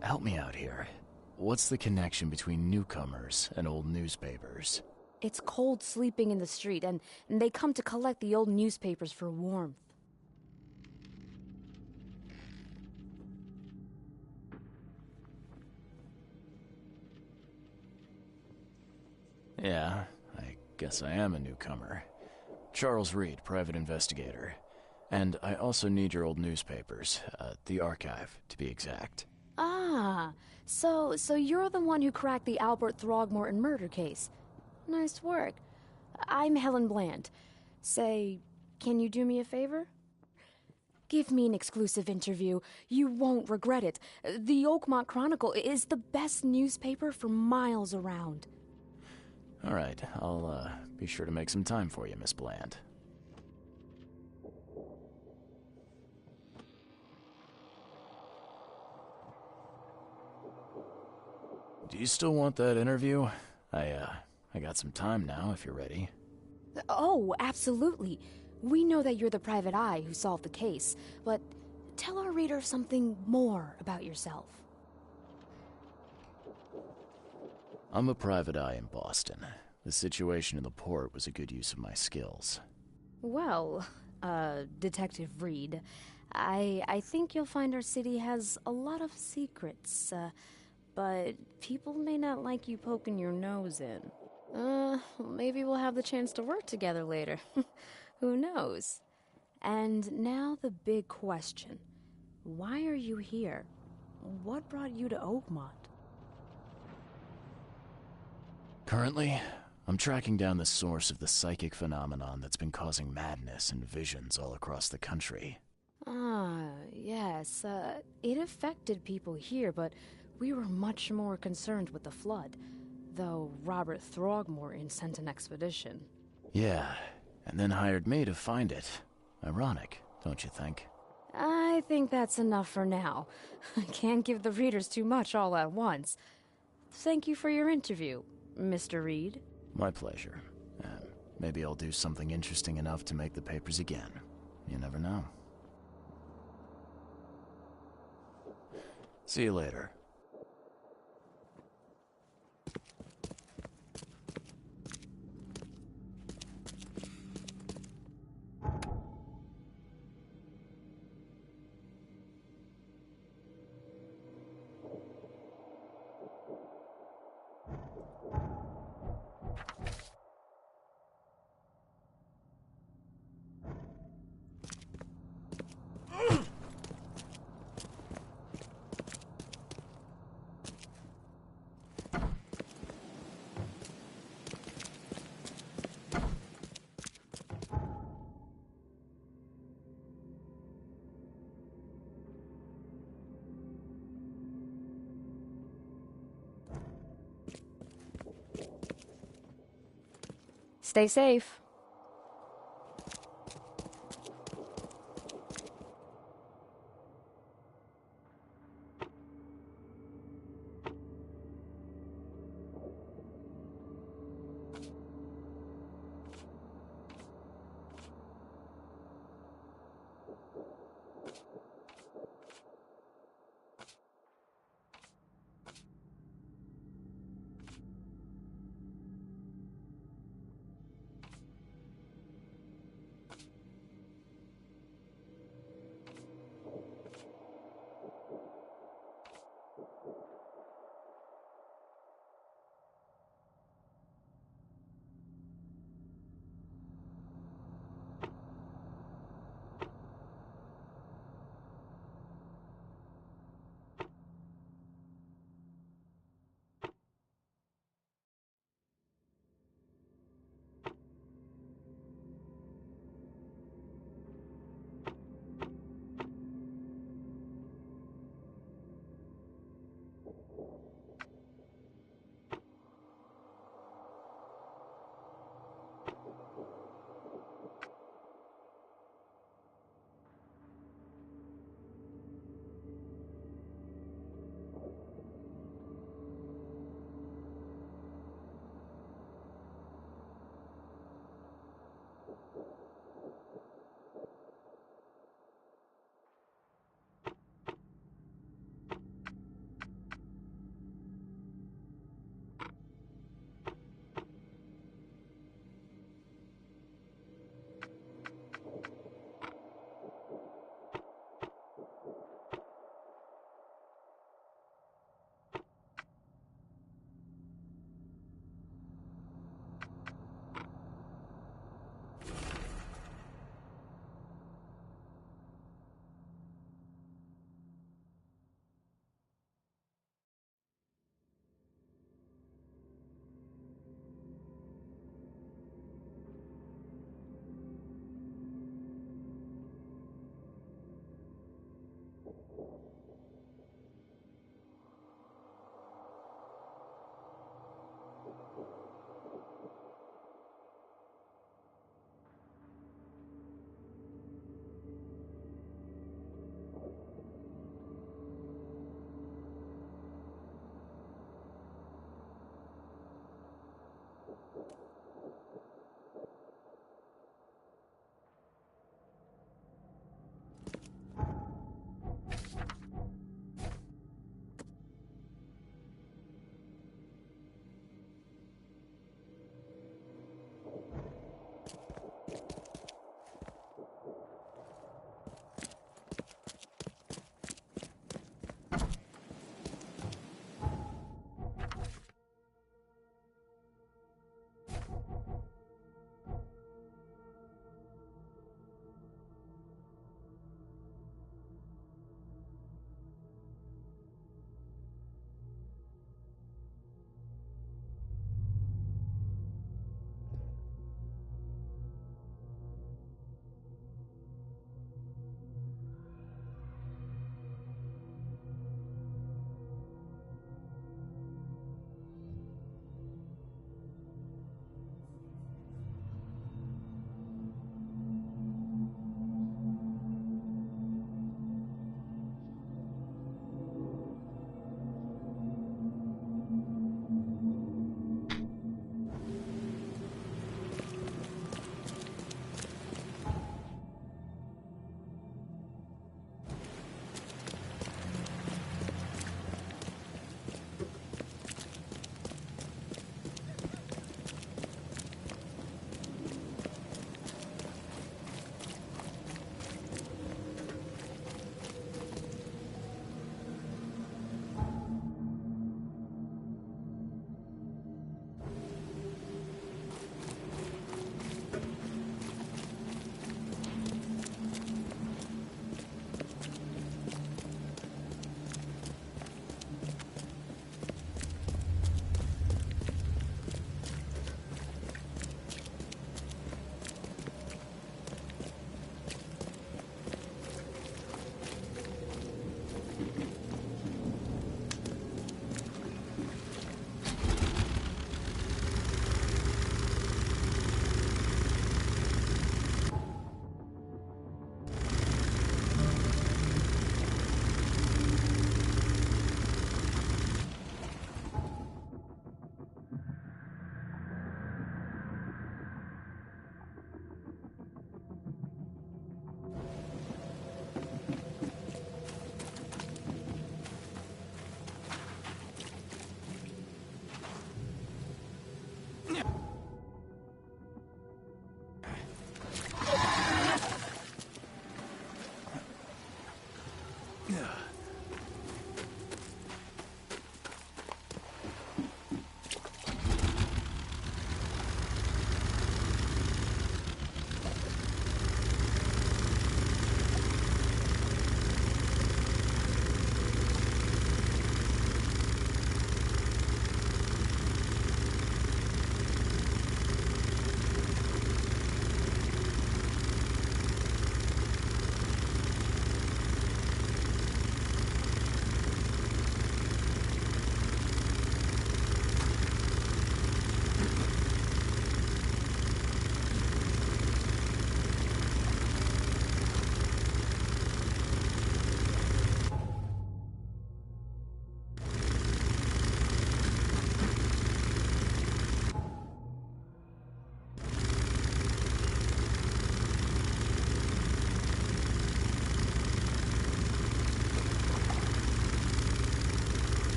Help me out here. What's the connection between newcomers and old newspapers? It's cold sleeping in the street, and they come to collect the old newspapers for warmth. Yeah, I guess I am a newcomer. Charles Reed, private investigator. And I also need your old newspapers, the archive, to be exact. Ah, so you're the one who cracked the Albert Throgmorton murder case. Nice work. I'm Helen Bland. Say, can you do me a favor? Give me an exclusive interview. You won't regret it. The Oakmont Chronicle is the best newspaper for miles around. All right, I'll be sure to make some time for you, Miss Bland. Do you still want that interview? I got some time now, if you're ready. Oh, absolutely. We know that you're the private eye who solved the case, but tell our readers something more about yourself. I'm a private eye in Boston. The situation in the port was a good use of my skills. Well, Detective Reed, I think you'll find our city has a lot of secrets, but people may not like you poking your nose in. Maybe we'll have the chance to work together later. Who knows? And now the big question. Why are you here? What brought you to Oakmont? Currently, I'm tracking down the source of the psychic phenomenon that's been causing madness and visions all across the country. Ah, yes. It affected people here, but we were much more concerned with the flood. Though Robert Throgmorton sent an expedition. Yeah, and then hired me to find it. Ironic, don't you think? I think that's enough for now. I can't give the readers too much all at once. Thank you for your interview, Mr. Reed. My pleasure. Maybe I'll do something interesting enough to make the papers again. You never know. See you later. Stay safe.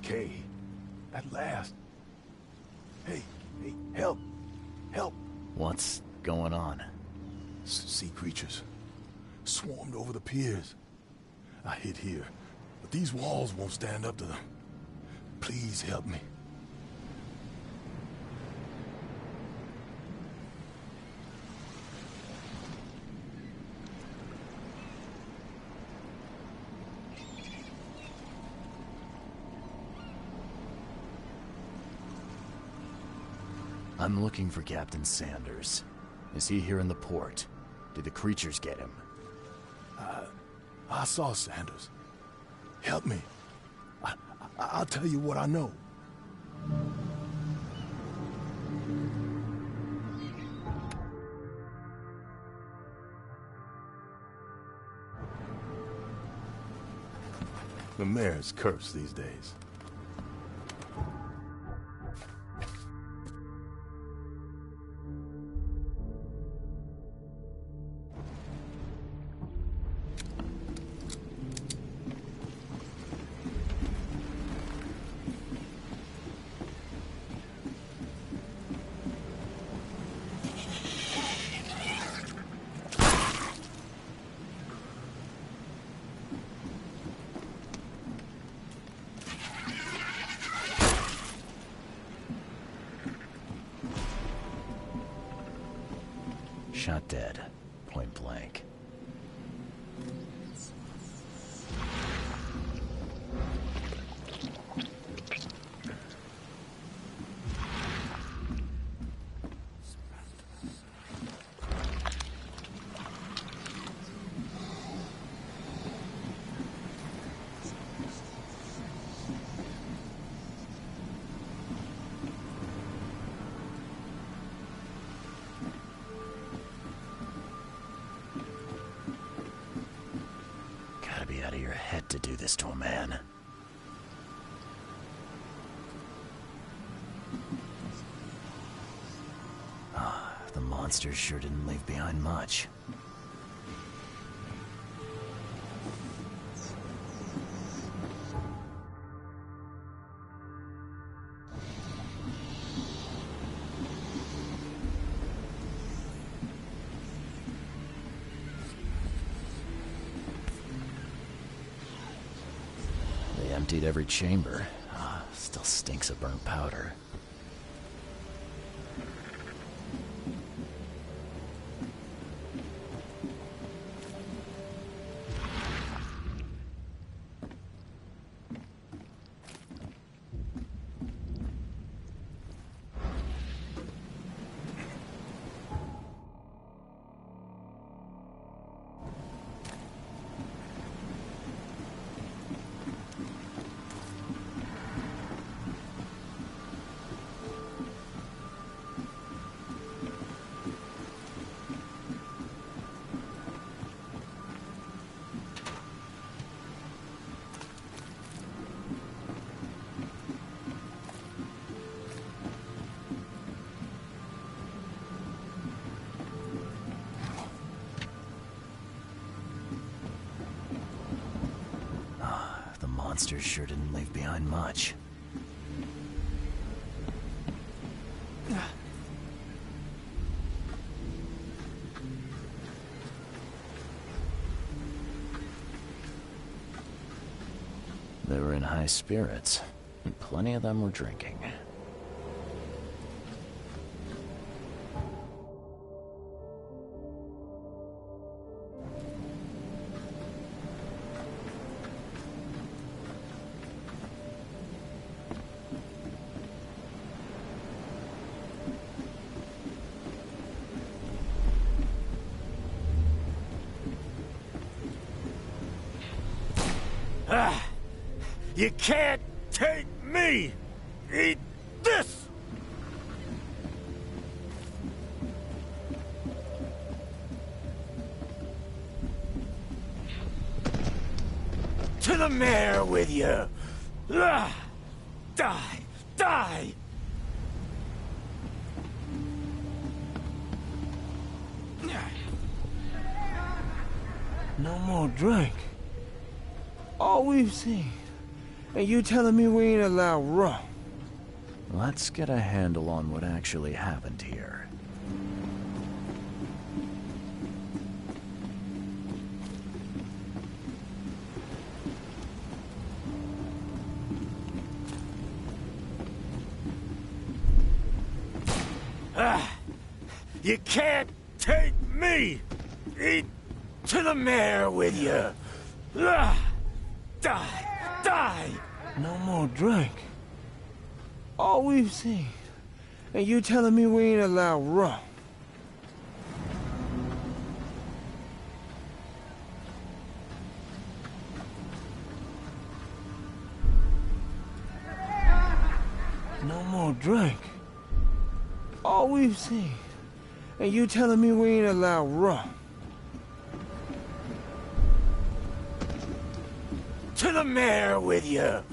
Okay. At last. Hey, help! Help! What's going on? Sea creatures. Swarmed over the piers. I hid here, but these walls won't stand up to them. Please help me. I'm looking for Captain Sanders. Is he here in the port? Did the creatures get him? I saw Sanders. Help me. I'll tell you what I know. The mayor's cursed these days. Shot dead. Point blank. Be out of your head to do this to a man. The monsters sure didn't leave behind much. Emptied every chamber. Still stinks of burnt powder. Monsters sure didn't leave behind much. They were in high spirits, and plenty of them were drinking. You can't take me! Eat this! To the mayor with you! Die! Die! No more drink. All we've seen And you telling me we ain't allowed rum? Let's get a handle on what actually happened here. You can't take me! Eat to the mare with you! Die! Die! No more drink. All we've seen. And you telling me we ain't allowed rum? No more drink. All we've seen. And you telling me we ain't allowed rum? To the mare with you!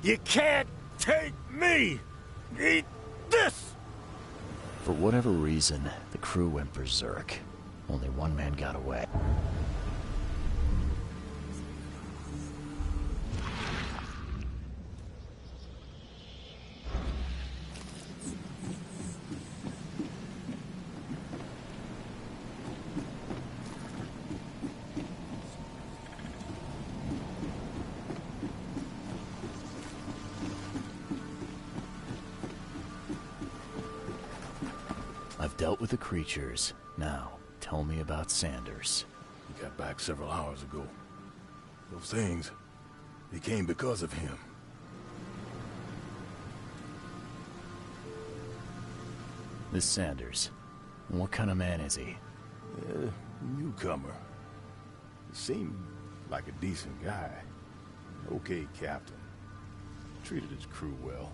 You can't take me! Eat this! For whatever reason, the crew went berserk. Only one man got away. I've dealt with the creatures. Now, tell me about Sanders. He got back several hours ago. Those things, they came because of him. This Sanders, what kind of man is he? Newcomer. Seemed like a decent guy. Okay, captain. Treated his crew well.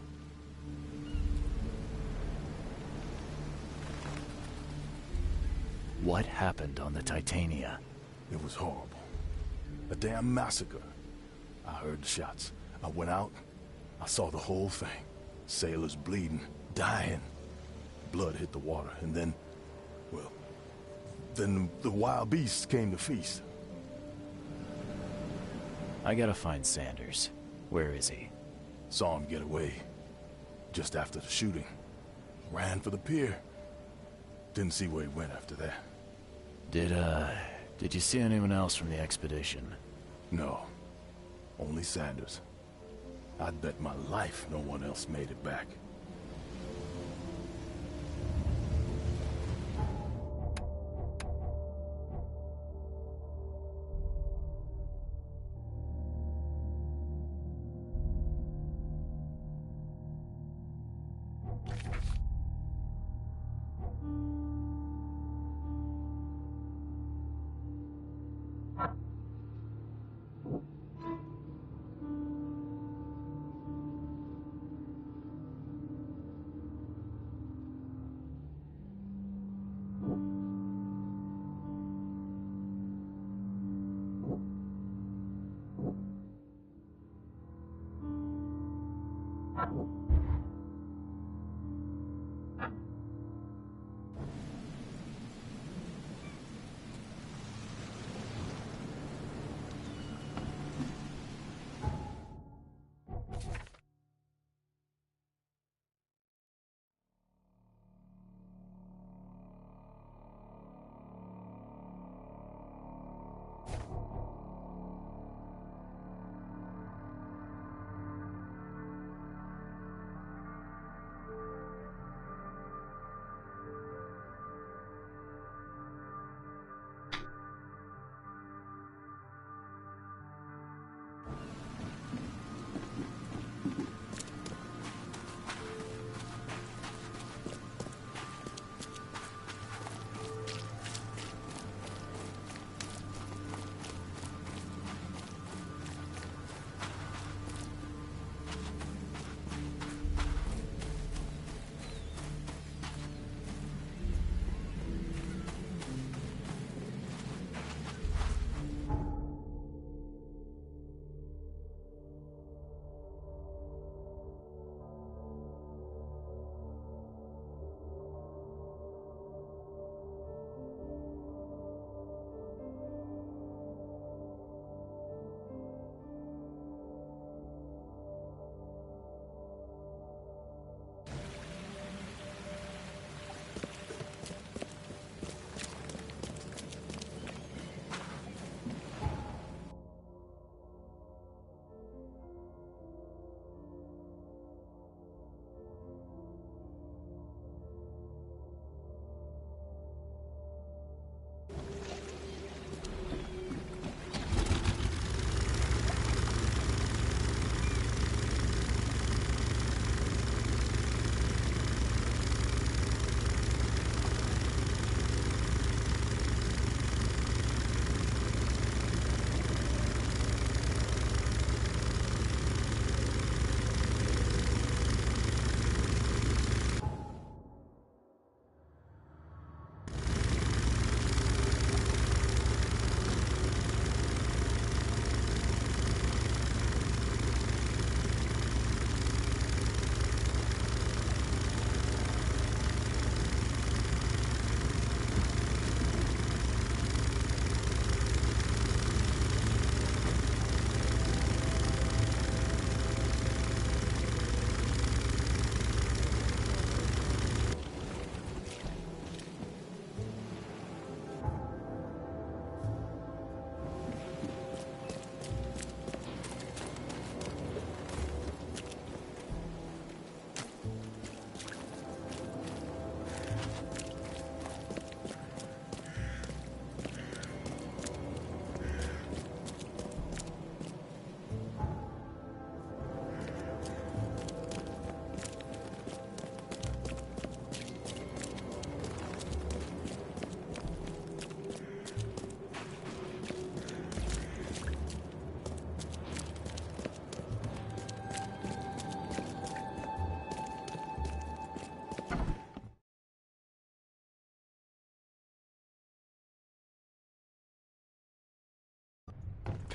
What happened on the Titania? It was horrible. A damn massacre. I heard the shots. I went out. I saw the whole thing. Sailors bleeding, dying. Blood hit the water, and then, well, then the wild beasts came to feast. I gotta find Sanders. Where is he? Saw him get away. Just after the shooting. Ran for the pier. Didn't see where he went after that. Did you see anyone else from the expedition? No. Only Sanders. I'd bet my life no one else made it back.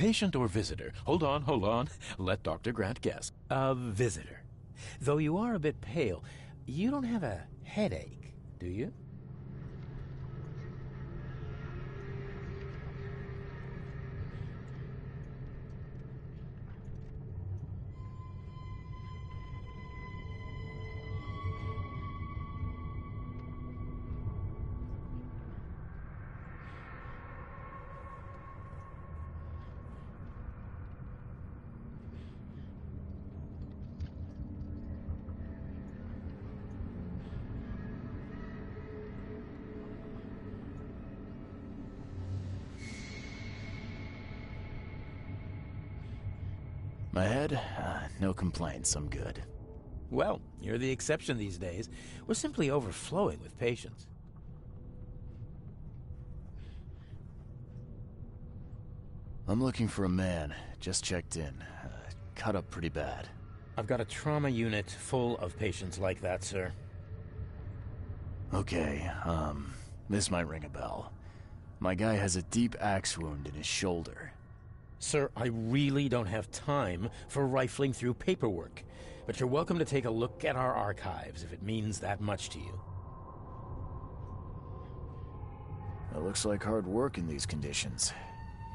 patient or visitor? Hold on. Let Dr. Grant guess. A visitor. Though you are a bit pale, you don't have a headache, do you? My head? No complaints, I'm good. Well, you're the exception these days. We're simply overflowing with patients. I'm looking for a man. Just checked in. Cut up pretty bad. I've got a trauma unit full of patients like that, sir. Okay, this might ring a bell. My guy has a deep axe wound in his shoulder. Sir, I really don't have time for rifling through paperwork, but you're welcome to take a look at our archives if it means that much to you. It looks like hard work in these conditions.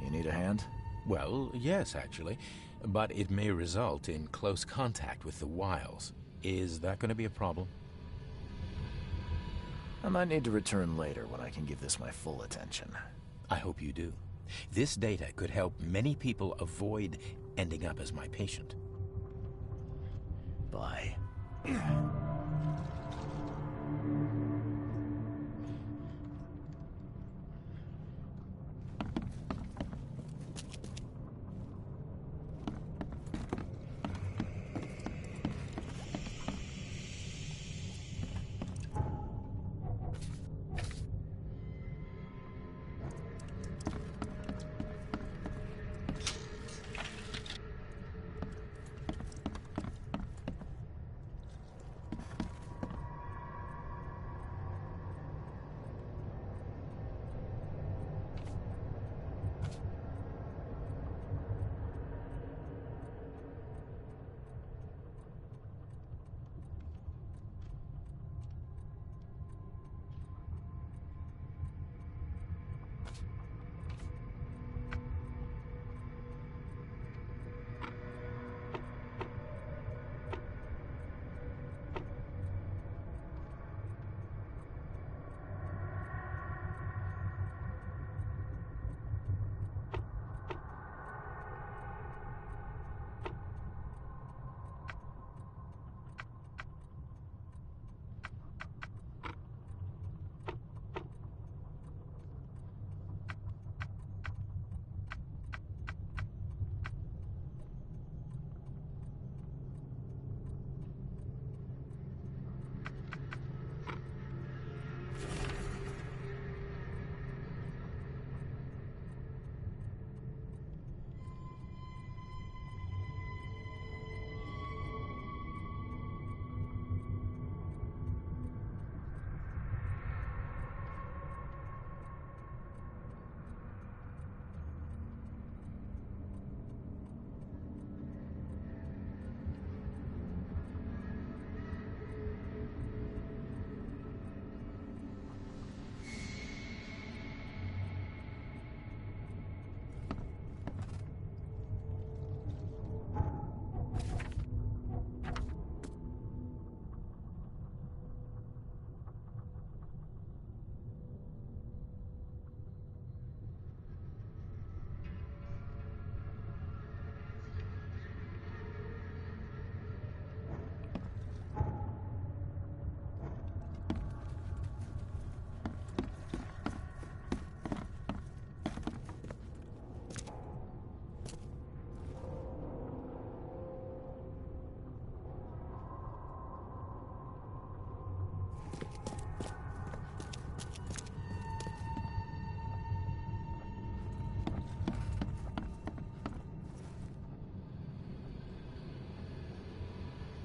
You need a hand? Well, yes, actually, but it may result in close contact with the Wiles. Is that going to be a problem? I might need to return later when I can give this my full attention. I hope you do. This data could help many people avoid ending up as my patient. Bye.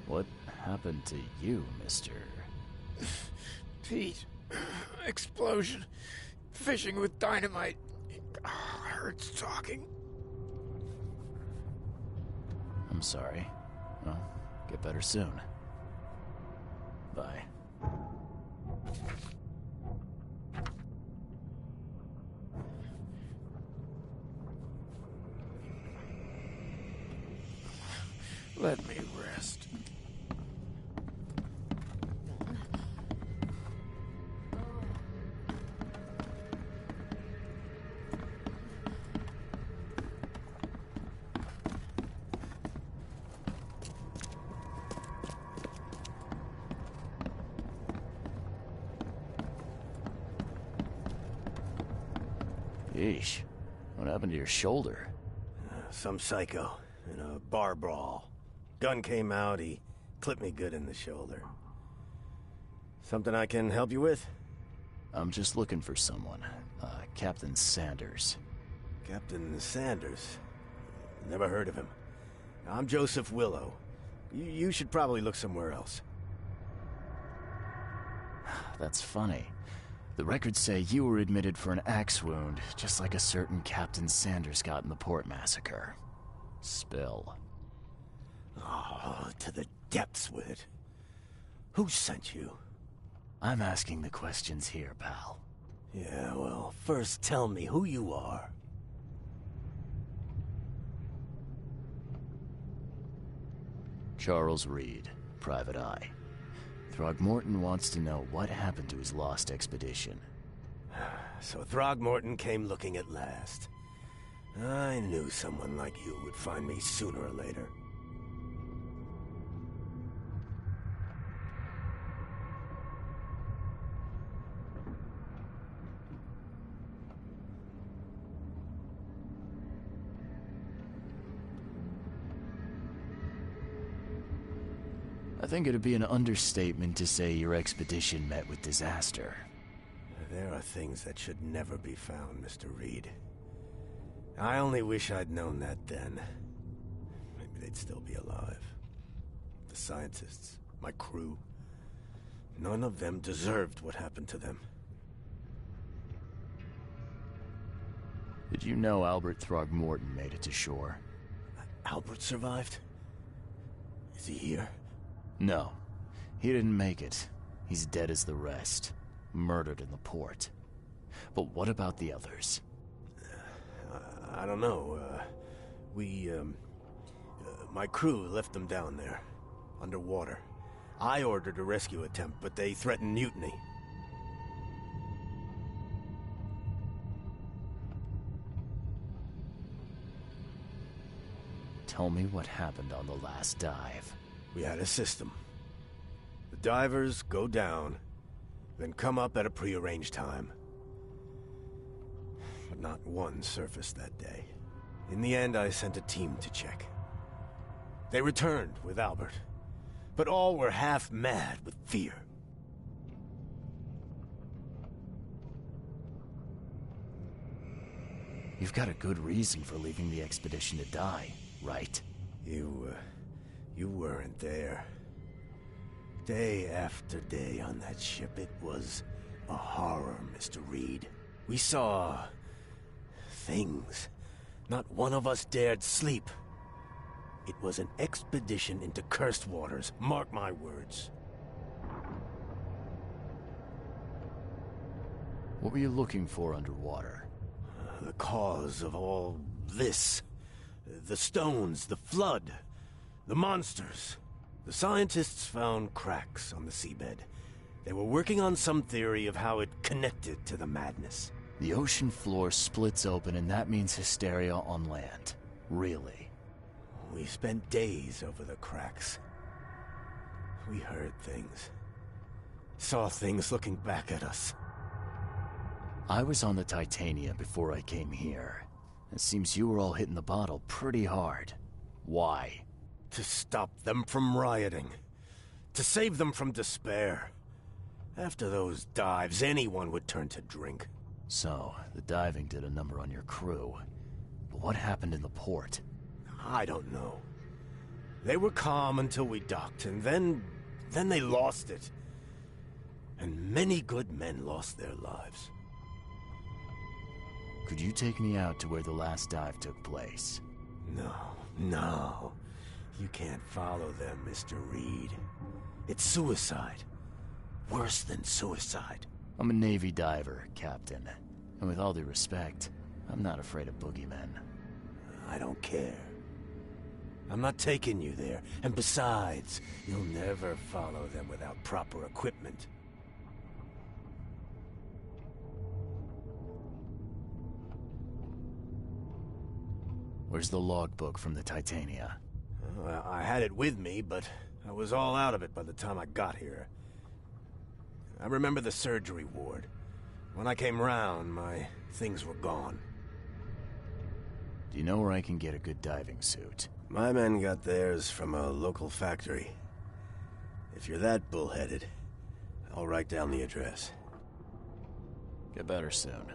What happened to you, mister? Pete. Explosion. Fishing with dynamite. Hurts talking. I'm sorry. Well, get better soon. Bye. Let me rest. Yeesh. What happened to your shoulder? Some psycho in a bar brawl. Gun came out, he clipped me good in the shoulder. Something I can help you with? I'm just looking for someone. Captain Sanders. Captain Sanders? Never heard of him. I'm Joseph Willow. You should probably look somewhere else. That's funny. The records say you were admitted for an axe wound, just like a certain Captain Sanders got in the port massacre. Spill. Oh, to the depths with it. Who sent you? I'm asking the questions here, pal. Yeah, well, first tell me who you are. Charles Reed, Private Eye. Throgmorton wants to know what happened to his lost expedition. So Throgmorton came looking at last. I knew someone like you would find me sooner or later. I think it'd be an understatement to say your expedition met with disaster. There are things that should never be found, Mr. Reed. I only wish I'd known that then. Maybe they'd still be alive. The scientists, my crew, none of them deserved what happened to them. Did you know Albert Throgmorton made it to shore? Albert survived? Is he here? No. He didn't make it. He's dead as the rest. Murdered in the port. But what about the others? I don't know. My crew left them down there, underwater. I ordered a rescue attempt, but they threatened mutiny. Tell me what happened on the last dive. We had a system. The divers go down, then come up at a prearranged time. But not one surfaced that day. In the end, I sent a team to check. They returned with Albert, but all were half mad with fear. You've got a good reason for leaving the expedition to die, right? You weren't there. Day after day on that ship, it was a horror, Mr. Reed. We saw things. Not one of us dared sleep. It was an expedition into cursed waters, mark my words. What were you looking for underwater? The cause of all this. The stones, the flood, the monsters. The scientists found cracks on the seabed. They were working on some theory of how it connected to the madness. The ocean floor splits open and that means hysteria on land. Really? We spent days over the cracks. We heard things. Saw things looking back at us. I was on the Titania before I came here. It seems you were all hitting the bottle pretty hard. Why? To stop them from rioting. To save them from despair. After those dives, anyone would turn to drink. So, the diving did a number on your crew. But what happened in the port? I don't know. They were calm until we docked, and then they lost it. And many good men lost their lives. Could you take me out to where the last dive took place? No. You can't follow them, Mr. Reed. It's suicide. Worse than suicide. I'm a Navy diver, Captain. And with all due respect, I'm not afraid of boogeymen. I don't care. I'm not taking you there. And besides, you'll never follow them without proper equipment. Where's the logbook from the Titania? Well, I had it with me, but I was all out of it by the time I got here. I remember the surgery ward. When I came round, my things were gone. Do you know where I can get a good diving suit? My men got theirs from a local factory. If you're that bullheaded, I'll write down the address. Get better soon.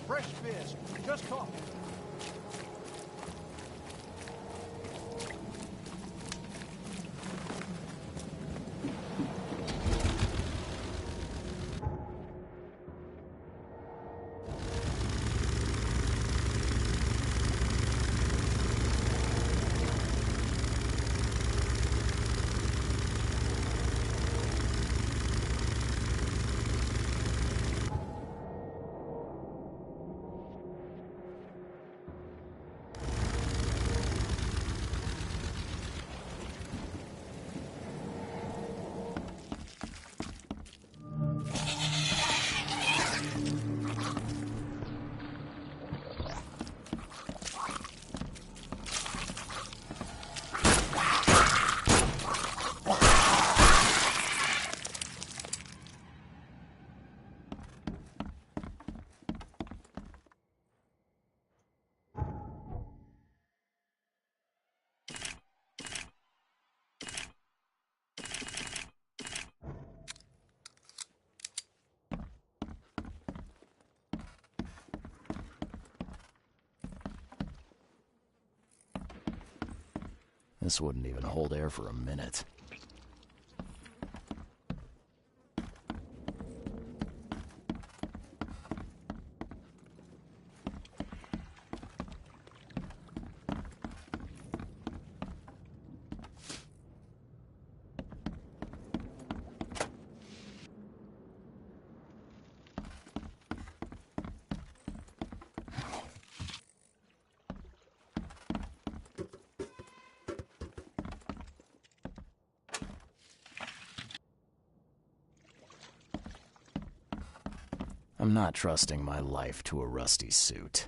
Fresh fish. Just caught. This wouldn't even hold air for a minute. I'm not trusting my life to a rusty suit.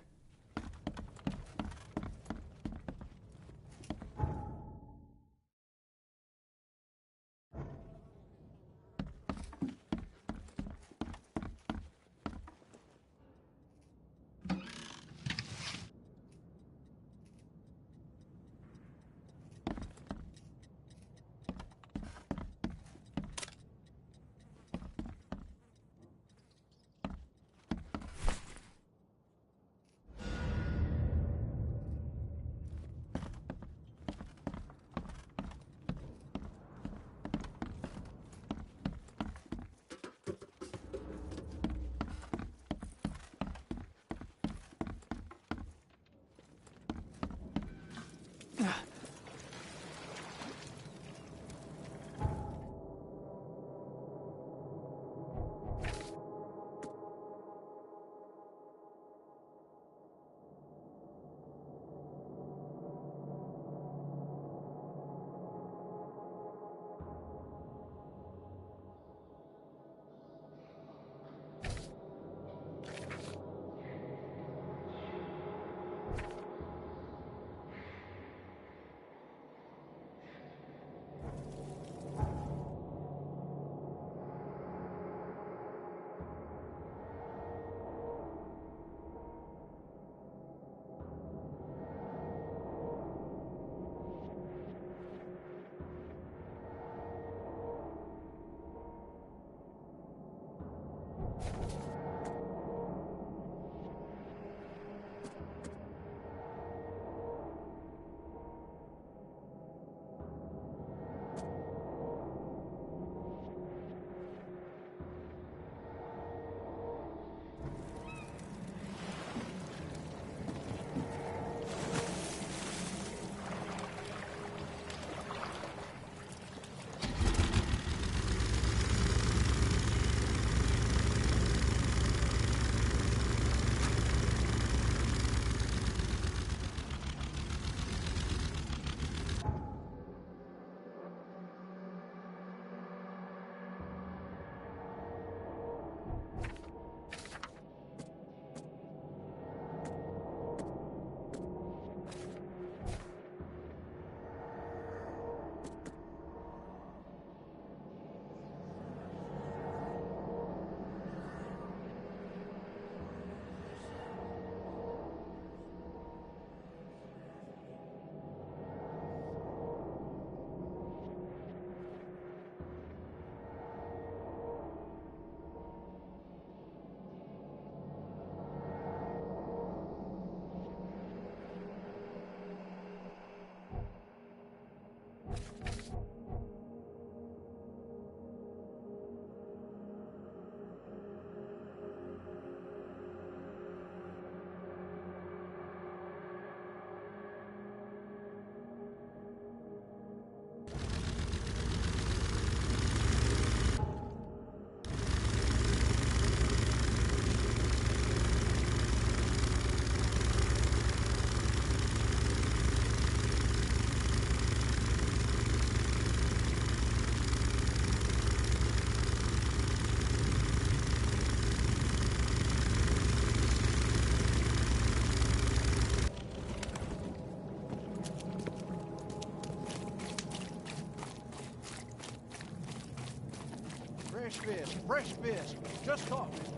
Fresh fish, fresh fish. Just caught, mister.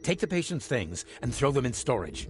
Take the patient's things and throw them in storage.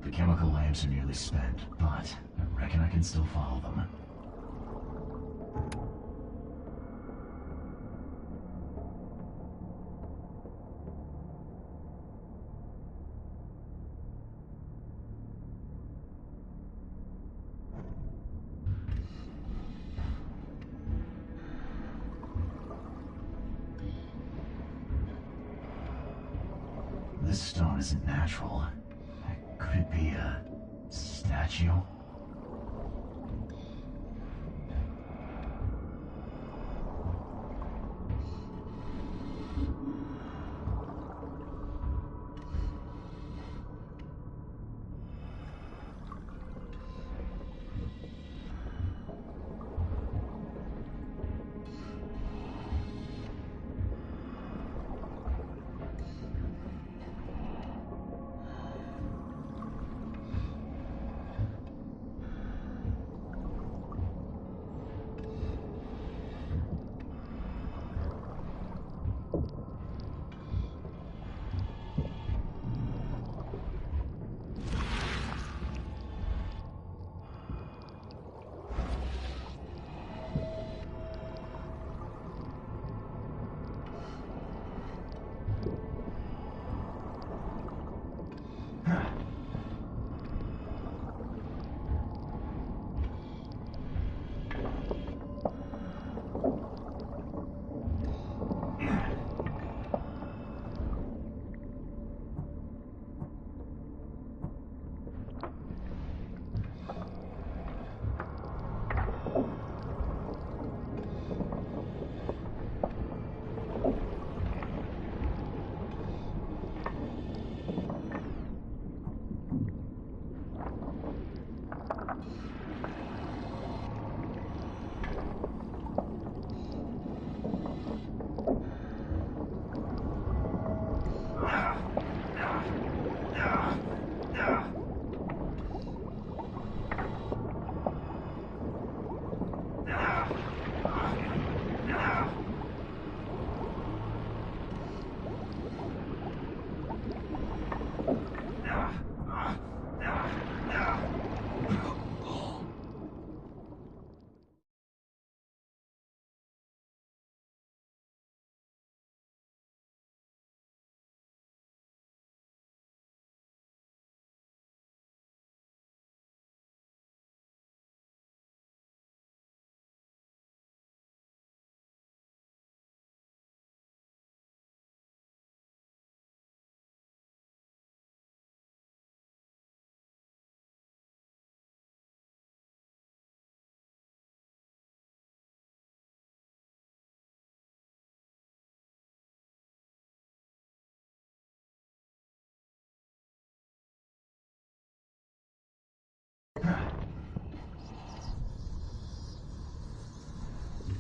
The chemical lamps are nearly spent, but I reckon I can still follow them. This stone isn't natural. Could it be a statue?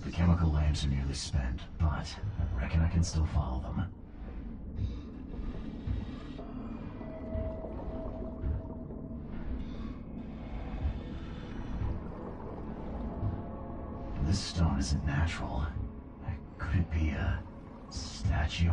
The chemical lamps are nearly spent, but I reckon I can still follow them. This stone isn't natural. Could it be a statue?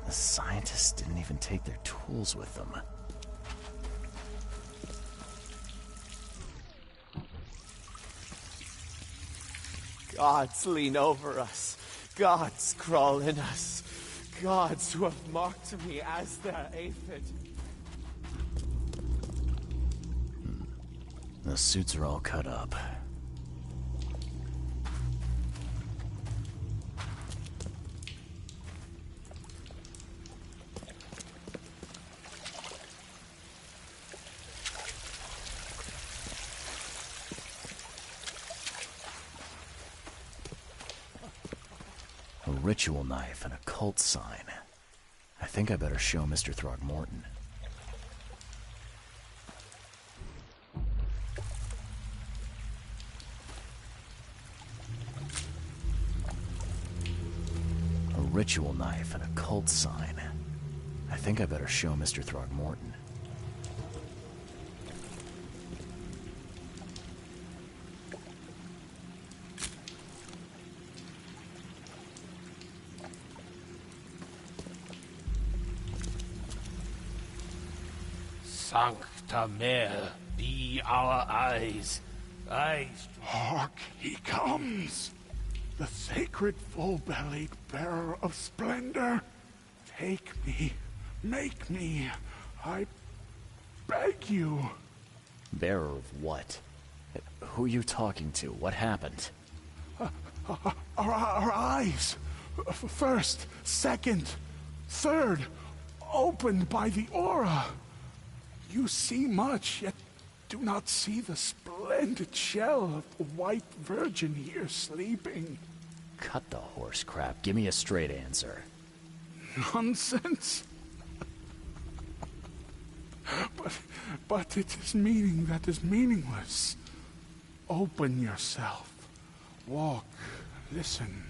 The scientists didn't even take their tools with them. Gods lean over us. Gods crawl in us. Gods who have marked me as their aphid. The suits are all cut up. A ritual knife and a cult sign. I think I better show Mr. Throgmorton. A ritual knife and a cult sign. I think I better show Mr. Throgmorton. Sancta Mare, be our eyes. Eyes. Hark, he comes! The sacred full-bellied bearer of splendor. Take me, make me, I beg you. Bearer of what? Who are you talking to? What happened? Our eyes. First, second, third, opened by the aura. You see much, yet do not see the splendid shell of the white virgin here sleeping. Cut the horse crap. Give me a straight answer. Nonsense. But it is meaning that is meaningless. Open yourself. Walk, listen,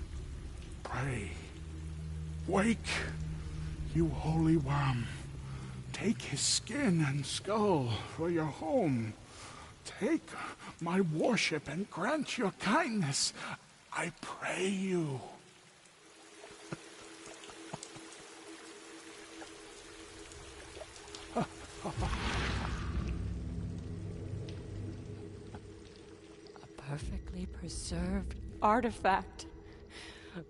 pray. Wake, you holy worm. Take his skin and skull for your home. Take my worship and grant your kindness. I pray you. A perfectly preserved artifact.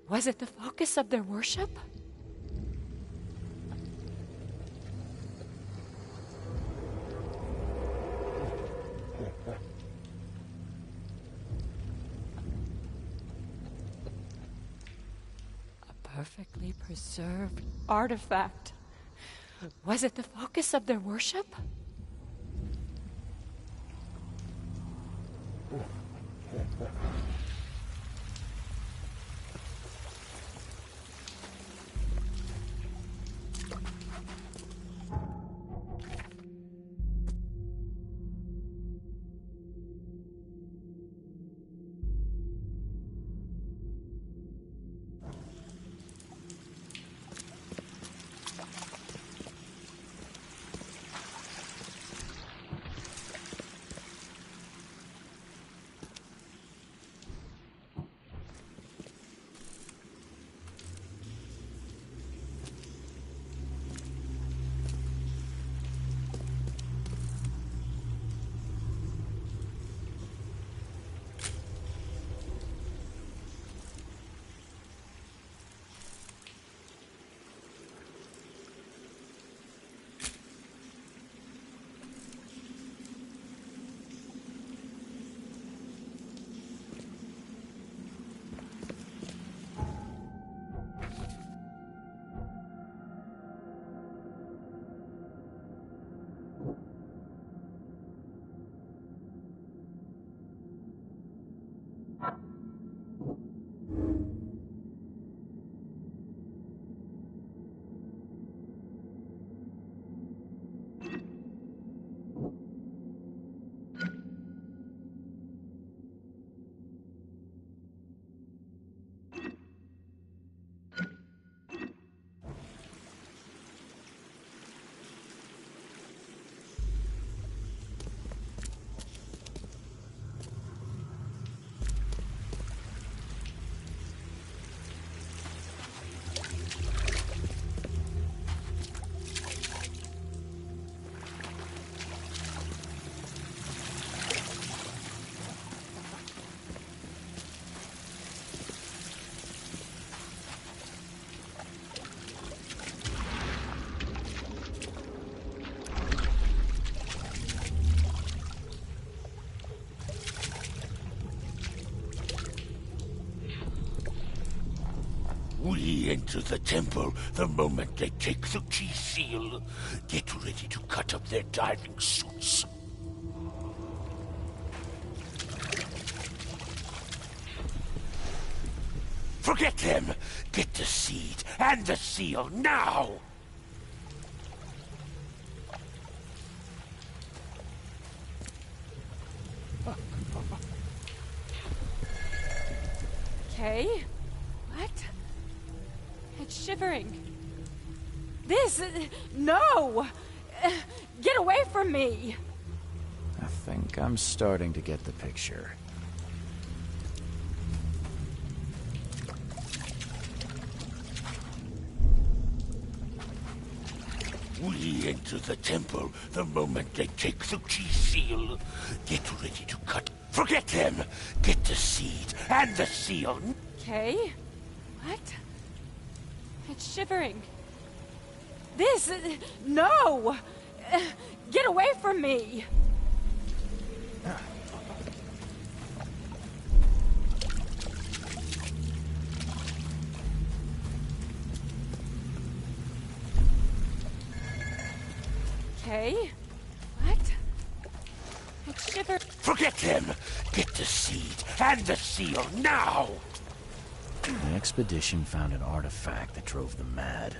Was it the focus of their worship? Perfectly preserved artifact. Was it the focus of their worship? enter the temple the moment they take the key seal. Get ready to cut up their diving suits. Forget them! Get the seed and the seal now! Okay. What? It's shivering. This... No! Get away from me! I think I'm starting to get the picture. We enter the temple the moment they take the key seal. Get ready to cut. Forget them! Get the seed and the seal. Okay. What? It's shivering. This... No! Get away from me! Okay. What? It's shivering. Forget them! Get the seed and the seal now! The expedition found an artifact that drove them mad.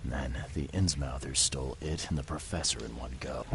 And then the Innsmouthers stole it and the professor in one go.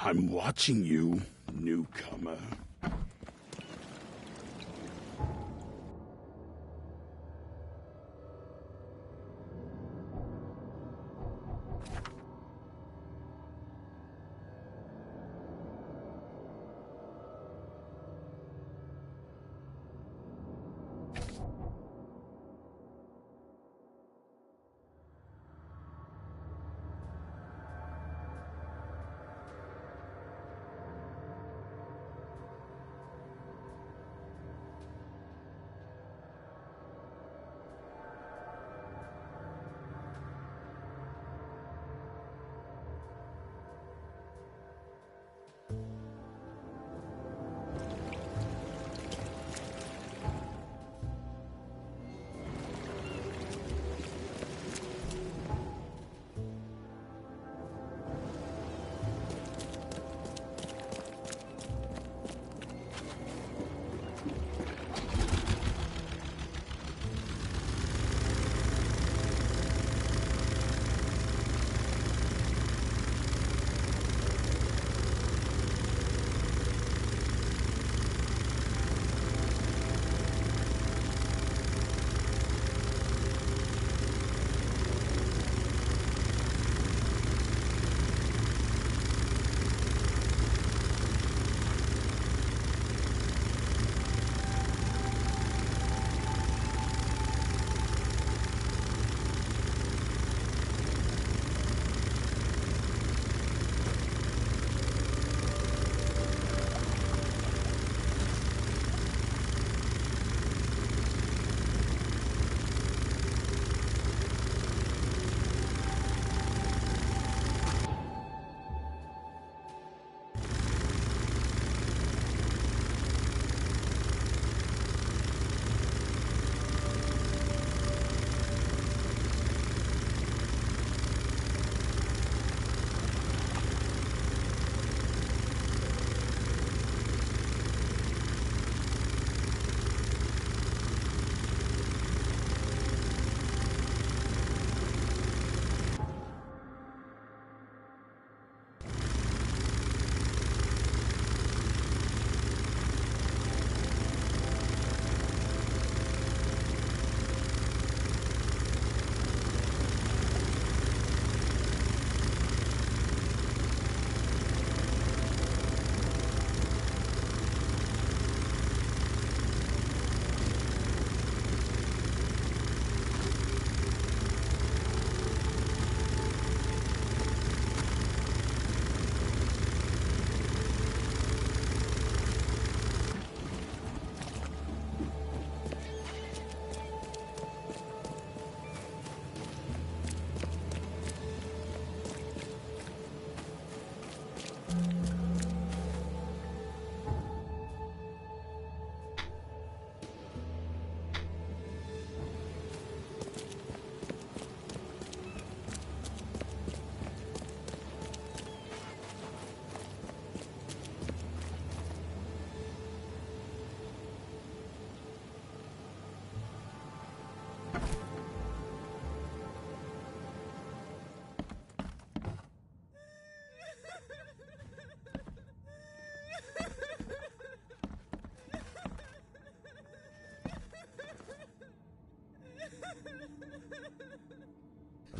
I'm watching you, newcomer.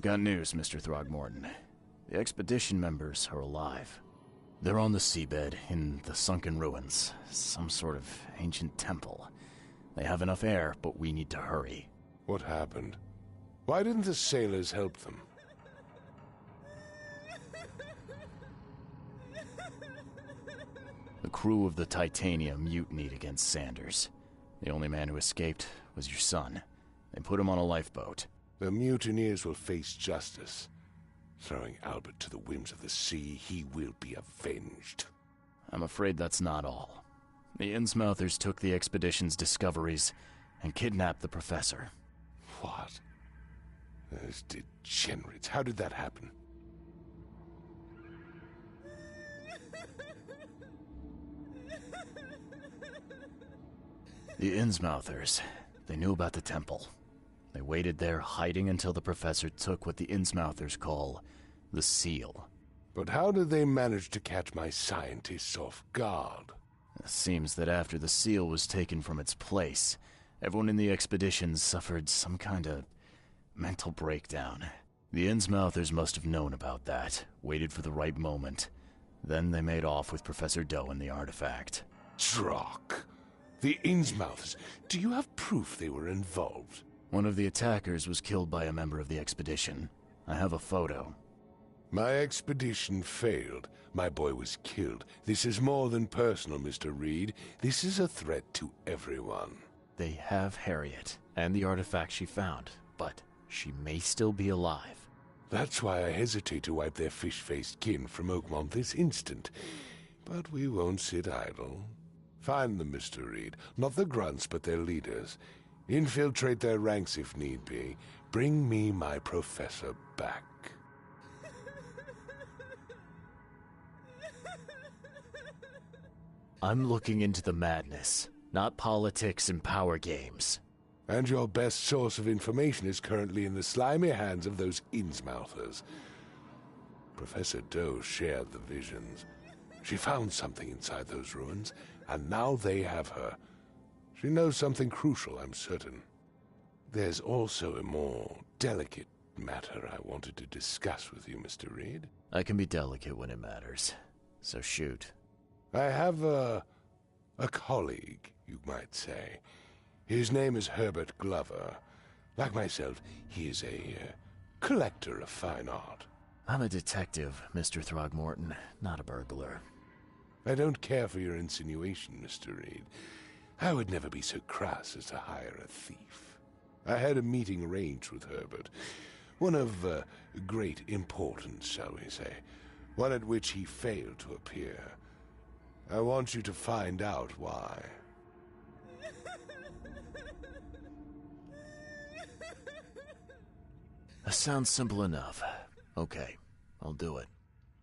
I've got news, Mr. Throgmorton. The expedition members are alive. They're on the seabed in the sunken ruins, some sort of ancient temple. They have enough air, but we need to hurry. What happened? Why didn't the sailors help them? The crew of the Titania mutinied against Sanders. The only man who escaped was your son. They put him on a lifeboat. The mutineers will face justice. Throwing Albert to the whims of the sea, he will be avenged. I'm afraid that's not all. The Innsmouthers took the expedition's discoveries and kidnapped the professor. What? Those degenerates. How did that happen? The Innsmouthers. They knew about the temple. They waited there, hiding until the professor took what the Innsmouthers call the seal. But how did they manage to catch my scientists off guard? It seems that after the seal was taken from its place, everyone in the expedition suffered some kind of mental breakdown. The Innsmouthers must have known about that, waited for the right moment. Then they made off with Professor Doe and the artifact. Drock. The Innsmouthers. Do you have proof they were involved? One of the attackers was killed by a member of the expedition. I have a photo. My expedition failed. My boy was killed. This is more than personal, Mr. Reed. This is a threat to everyone. They have Harriet, and the artifact she found, but she may still be alive. That's why I hesitate to wipe their fish-faced kin from Oakmont this instant. But we won't sit idle. Find them, Mr. Reed. Not the grunts, but their leaders. Infiltrate their ranks if need be. Bring me my professor back. I'm looking into the madness, not politics and power games. And your best source of information is currently in the slimy hands of those Innsmouthers. Professor Doe shared the visions. She found something inside those ruins, and now they have her. She knows something crucial, I'm certain. There's also a more delicate matter I wanted to discuss with you, Mr. Reed. I can be delicate when it matters, so shoot. I have a colleague, you might say. His name is Herbert Glover. Like myself, he is a collector of fine art. I'm a detective, Mr. Throgmorton, not a burglar. I don't care for your insinuation, Mr. Reed. I would never be so crass as to hire a thief. I had a meeting arranged with Herbert. One of great importance, shall we say. One at which he failed to appear. I want you to find out why. That sounds simple enough. Okay, I'll do it.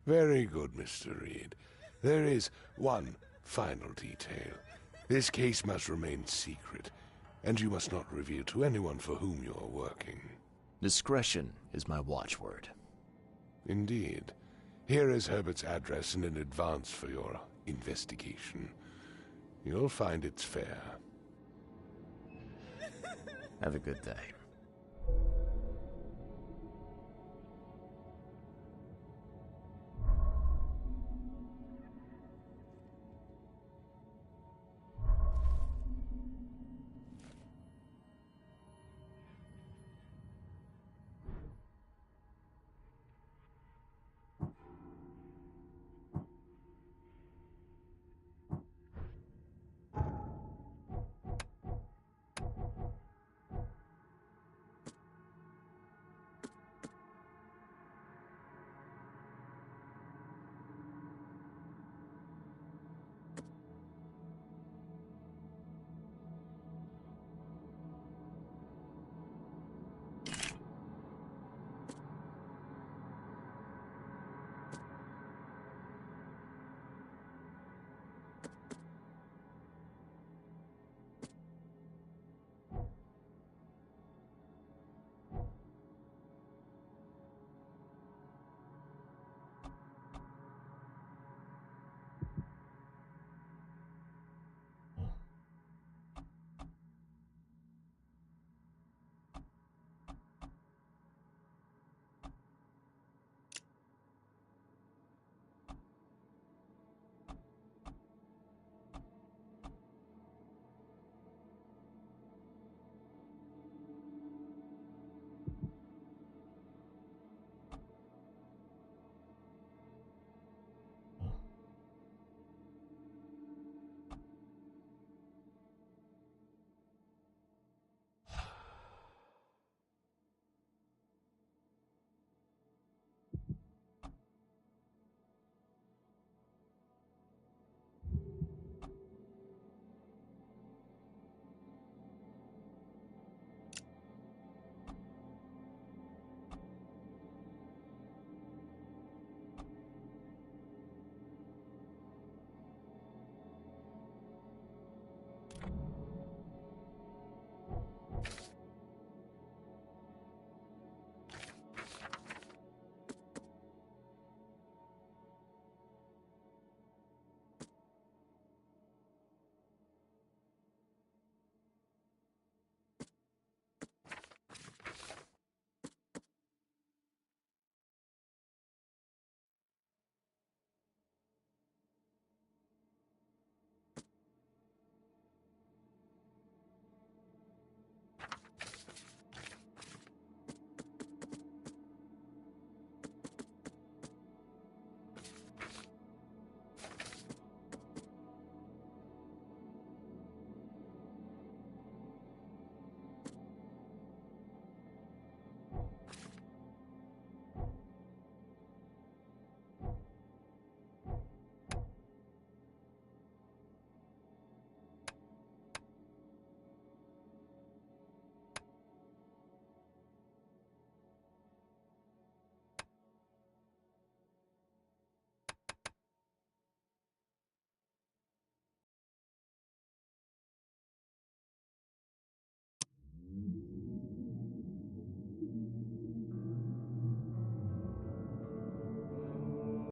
Very good, Mr. Reed. There is one final detail. This case must remain secret, and you must not reveal to anyone for whom you are working. Discretion is my watchword. Indeed. Here is Herbert's address and an advance for your investigation. You'll find it's fair. Have a good day.